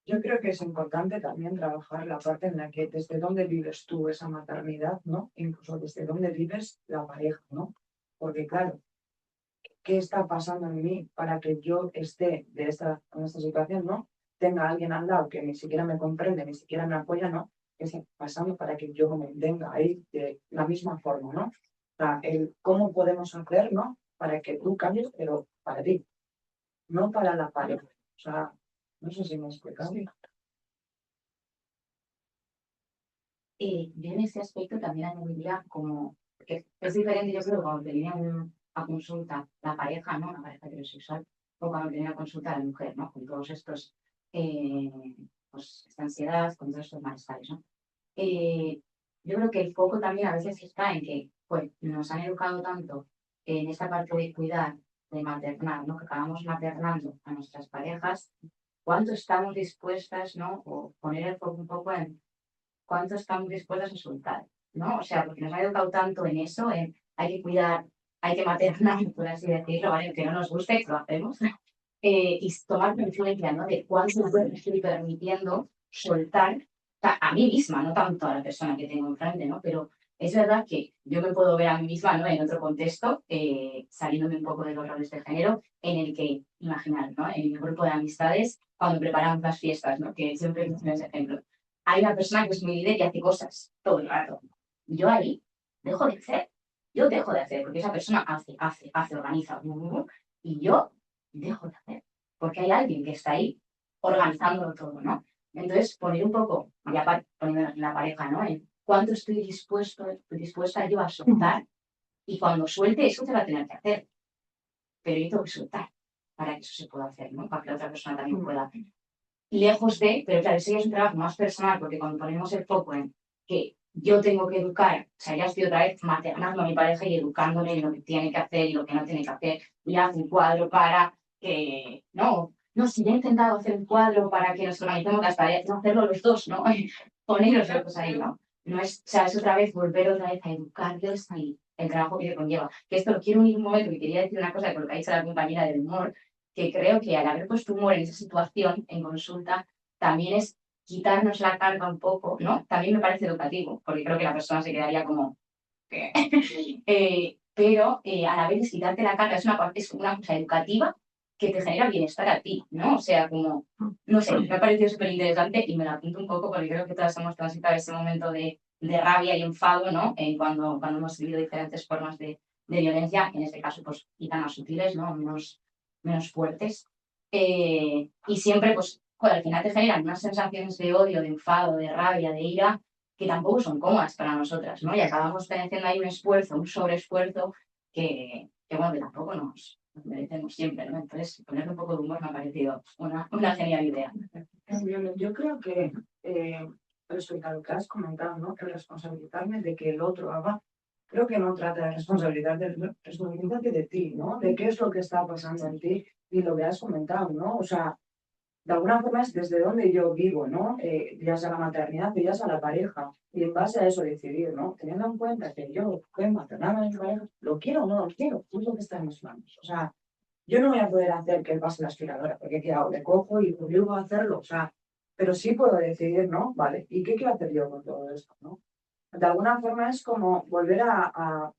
Yo creo que es importante también trabajar la parte en la que desde dónde vives tú esa maternidad, ¿no? Incluso desde dónde vives la pareja, ¿no? Porque claro, ¿qué está pasando en mí para que yo esté en esta situación, ¿no? Tenga a alguien al lado que ni siquiera me comprende, ni siquiera me apoya, ¿no? ¿Qué está pasando para que yo me venga ahí de la misma forma, ¿no? O sea, cómo podemos hacer, ¿no? Para que tú cambies, pero para ti, no para la pareja. O sea, no sé si me he explicado.
Yo en ese aspecto también añadiría como, que es diferente, yo creo, cuando te viene a consulta la pareja, ¿no? Una pareja heterosexual, o cuando te viene a consulta la mujer, ¿no? Con todos estos, pues, esta ansiedad, con todos estos malestares, ¿no? Yo creo que el foco también a veces está en que, pues, nos han educado tanto en esta parte de cuidar, de maternar, ¿no? Que acabamos maternando a nuestras parejas, cuánto estamos dispuestas, ¿no? O poner el foco un poco en cuánto estamos dispuestos a soltar, ¿no? O sea, porque nos ha educado tanto en eso, en hay que cuidar, hay que maternar, por así decirlo, ¿vale? Que no nos guste, que lo hacemos, y tomar conciencia, ¿no? De cuánto me estoy permitiendo soltar, o sea, a mí misma, no tanto a la persona que tengo enfrente, ¿no? Pero es verdad que yo me puedo ver a mí misma, ¿no? En otro contexto, saliéndome un poco de los roles de género, en el que, imaginar, ¿no? En mi grupo de amistades, cuando preparamos las fiestas, ¿no? Que siempre menciono ese ejemplo. Hay una persona que es muy líder y hace cosas todo el rato. Yo ahí dejo de hacer. Yo dejo de hacer, porque esa persona hace, organiza, y yo dejo de hacer. Porque hay alguien que está ahí organizándolo todo, ¿no? Entonces, poner un poco, ya poniendo en la pareja, ¿no? En cuánto estoy dispuesta yo a soltar, y cuando suelte, eso te va a tener que hacer. Pero yo tengo que soltar para que eso se pueda hacer, ¿no? Para que la otra persona también pueda hacer. Lejos de, pero claro, ese ya es un trabajo más personal, porque cuando ponemos el foco en que yo tengo que educar, o sea, ya estoy otra vez maternando a mi pareja y educándole en lo que tiene que hacer y lo que no tiene que hacer, y hace un cuadro para que, no, si ya he intentado hacer un cuadro para que nos organicemos las tareas, no hacerlo los dos, ¿no? Poneros los dos ahí, ¿no? No es, o sea, es otra vez volver otra vez a educarlos y el trabajo que conlleva. Que esto lo quiero unir un momento, que quería decir una cosa con lo que ha dicho la compañera del humor, que creo que al haber puesto humor en esa situación, en consulta, también es quitarnos la carga un poco, ¿no? También me parece educativo, porque creo que la persona se quedaría como... pero a la vez es quitarte la carga, es una cosa educativa que te genera bienestar a ti, ¿no? O sea, como, no sé, me ha parecido súper interesante y me la apunto un poco porque creo que todas hemos transitado ese momento de rabia y enfado, ¿no? Cuando hemos vivido diferentes formas de violencia, en este caso, pues, quizá más sutiles, ¿no? Menos fuertes. Y siempre, pues, joder, al final te generan unas sensaciones de odio, de enfado, de rabia, de ira, que tampoco son cómodas para nosotras, ¿no? Y acabamos haciendo ahí un esfuerzo, un sobreesfuerzo que bueno, que tampoco nos merecemos siempre, ¿no? Entonces, ponerle un poco de humor me ha parecido una genial idea.
Yo creo que respecto a lo que has comentado, ¿no? Que responsabilizarme de que el otro haga, creo que no trata de responsabilidad de ti, ¿no? De qué es lo que está pasando en ti y lo que has comentado, ¿no? O sea, de alguna forma es desde donde yo vivo, ¿no? Ya sea la maternidad, ya sea la pareja, y en base a eso decidir, ¿no? Teniendo en cuenta que yo puedo maternar a mi pareja, lo quiero o no lo quiero, es lo que está en mis manos. O sea, yo no voy a poder hacer que él pase la aspiradora, porque ¿qué hago? Le cojo y obligo a hacerlo, o sea,
pero sí puedo decidir, ¿no? Vale, ¿y qué quiero hacer yo con todo esto, no? De alguna forma es como volver a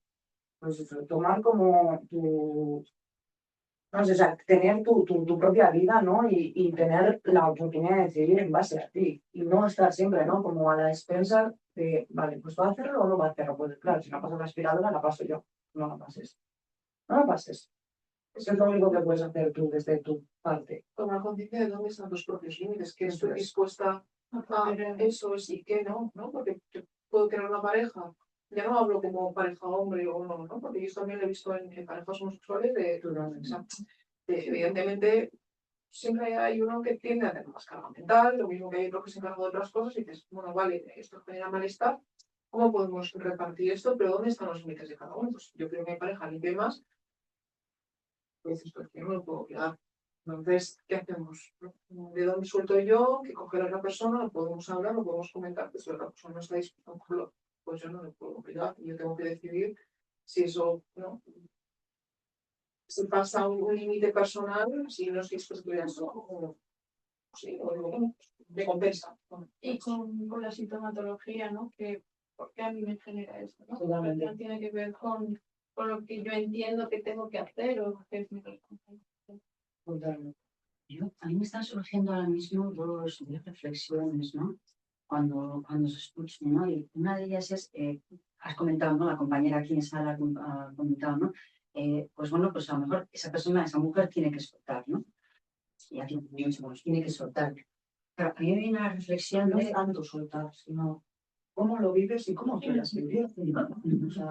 pues eso, tomar como tu, no sé, o sea, tener tu propia vida, ¿no? Y tener la oportunidad de decidir en base a ti. Y no estar siempre, ¿no? Como a la expensa de, vale, pues va a hacerlo o no va a hacerlo. Pues claro, si no pasa la aspiradora, la paso yo. No la pases. No la pases. Eso es lo único que puedes hacer tú desde tu parte.
Tomar conciencia de dónde están tus propios límites, que
Eso
estoy
es.
dispuesta a eso y que no, ¿no? Porque yo puedo tener una pareja, ya no hablo como pareja hombre o no, ¿no? Porque yo también lo he visto en parejas homosexuales o sea, evidentemente siempre hay uno que tiende a tener más carga mental, lo mismo que hay otro que se encarga de otras cosas y dices, bueno, vale, esto genera malestar, ¿cómo podemos repartir esto? Pero ¿dónde están los límites de cada uno? Pues yo creo que mi pareja limpie más, pues esto yo no lo puedo obligar. Entonces, ¿qué hacemos? ¿De dónde suelto yo? ¿Qué coger a otra persona? ¿Lo podemos hablar? ¿Lo podemos comentar? Pues si la otra persona no está dispuesta a hacerlo, pues yo no le puedo obligar. Yo tengo que decidir si eso, ¿no? Si pasa un límite personal, si no estoy dispuesto a eso, o sí, o me compensa.
Y con la sintomatología, ¿no? Que, ¿por qué a mí me genera esto? ¿No?
Totalmente.
No tiene que ver con lo que yo entiendo que tengo que hacer o que es mi responsabilidad.
Totalmente.
A mí me están surgiendo ahora mismo dos reflexiones, ¿no? Cuando se escucho, ¿no? Y una de ellas es, has comentado, ¿no? La compañera aquí en sala ha comentado, ¿no? Pues bueno, pues a lo mejor esa persona, esa mujer tiene que soltar, ¿no? Y aquí tiene que soltar. Pero a mí me viene la reflexión
No
de...
es tanto soltar, sino cómo lo vives y cómo quieras vivir. O sea,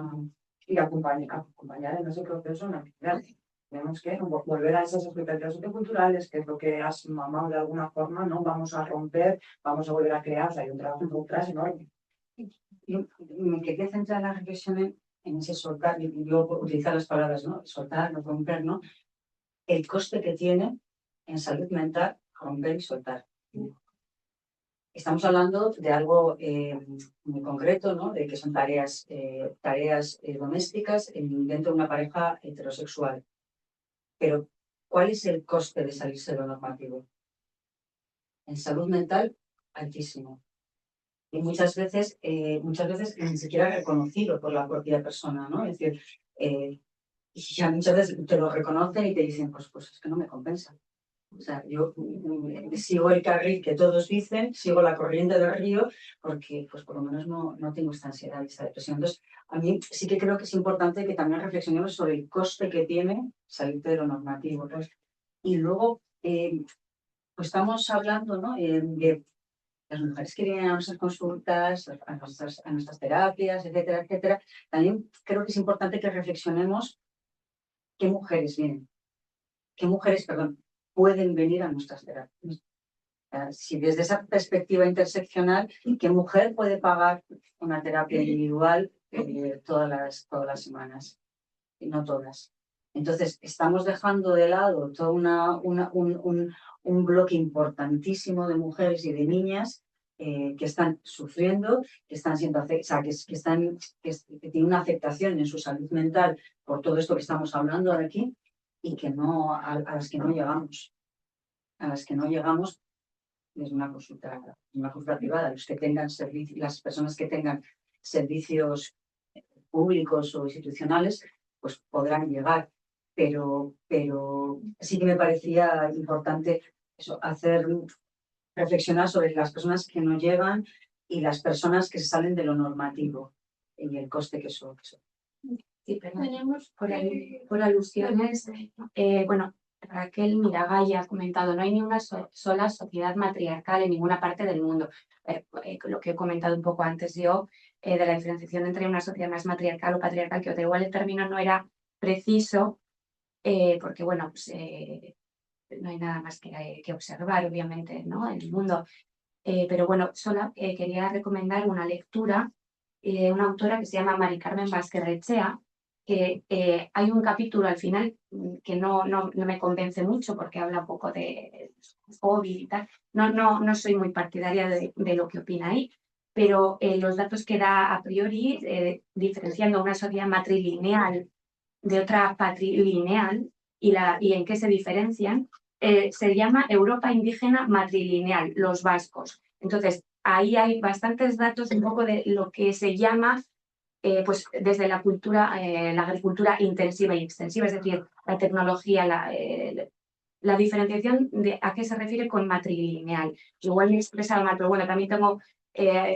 y acompañar en ese proceso natural. Tenemos que volver a esas expectativas socioculturales, que es lo que has mamado de alguna forma, ¿no? Vamos a romper, vamos a volver a crear, o sea, hay un trabajo detrás enorme.
Y me quería centrar la reflexión en ese soltar, y luego utilizar las palabras, ¿no? Soltar, no romper, ¿no? El coste que tiene en salud mental romper y soltar. Estamos hablando de algo muy concreto, ¿no? De que son tareas domésticas dentro de una pareja heterosexual. Pero, ¿cuál es el coste de salirse de lo normativo? En salud mental, altísimo. Y muchas veces ni siquiera reconocido por la propia persona, ¿no? Es decir, y ya muchas veces te lo reconocen y te dicen, pues es que no me compensa. O sea, yo sigo el carril que todos dicen, sigo la corriente del río, porque pues por lo menos no tengo esta ansiedad y esta depresión. Entonces, a mí sí que creo que es importante que también reflexionemos sobre el coste que tiene salir de lo normativo. Pues. Y luego, pues estamos hablando, ¿no? De las mujeres que vienen a nuestras consultas, a nuestras terapias, etcétera, etcétera. También creo que es importante que reflexionemos qué mujeres vienen, pueden venir a nuestras terapias. Si desde esa perspectiva interseccional, ¿qué mujer puede pagar una terapia individual todas las semanas? Y no todas. Entonces, estamos dejando de lado todo un bloque importantísimo de mujeres y de niñas que están sufriendo, que están siendo afectadas, que tienen una afectación en su salud mental por todo esto que estamos hablando de aquí y que a las que no llegamos. A las que no llegamos es una consulta privada. Los que tengan las personas que tengan servicios públicos o institucionales, pues podrán llegar. Pero sí que me parecía importante eso, reflexionar sobre las personas que no llegan y las personas que se salen de lo normativo y el coste que eso.
Sí, tenemos por alusiones, bueno, Raquel Miragaya ha comentado, no hay ni una sola sociedad matriarcal en ninguna parte del mundo. Lo que he comentado un poco antes yo, de la diferenciación entre una sociedad más matriarcal o patriarcal, que igual el término no era preciso, porque bueno, pues, no hay nada más que observar, obviamente, ¿no? En el mundo. Pero bueno, solo quería recomendar una lectura de una autora que se llama Mari Carmen Vázquez Rechea, que hay un capítulo al final que no me convence mucho porque habla un poco de hobby y tal. No soy muy partidaria de lo que opina ahí, pero los datos que da a priori, diferenciando una sociedad matrilineal de otra patrilineal y en qué se diferencian, se llama Europa Indígena Matrilineal, los vascos. Entonces, ahí hay bastantes datos un poco de lo que se llama pues desde la cultura, la agricultura intensiva y extensiva, es decir, la tecnología, la diferenciación de a qué se refiere con matrilineal. Igual me he expresado mal, pero bueno, también tengo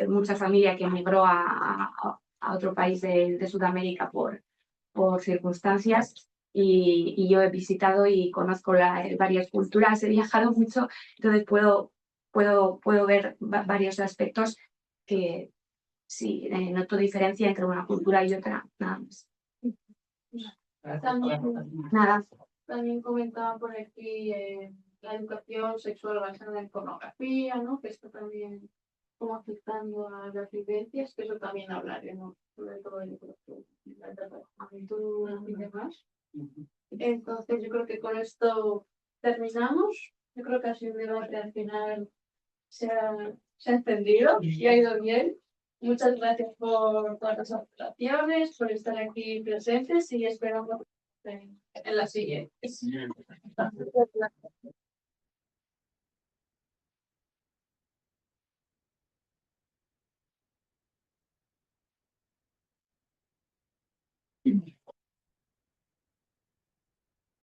mucha familia que emigró a otro país de Sudamérica por circunstancias y yo he visitado y conozco varias culturas, he viajado mucho, entonces puedo ver varios aspectos que sí, noto diferencia entre una cultura y otra, nada más. Nada.
También comentaba por aquí la educación sexual basada en pornografía, ¿no? Que esto también como afectando a las vivencias, que eso también hablaremos, sobre todo en la juventud y demás. Entonces yo creo que con esto terminamos. Yo creo que ha sido un debate al final se ha encendido y ha ido bien. Muchas gracias por todas las aportaciones, por estar aquí presentes y esperamos en la siguiente.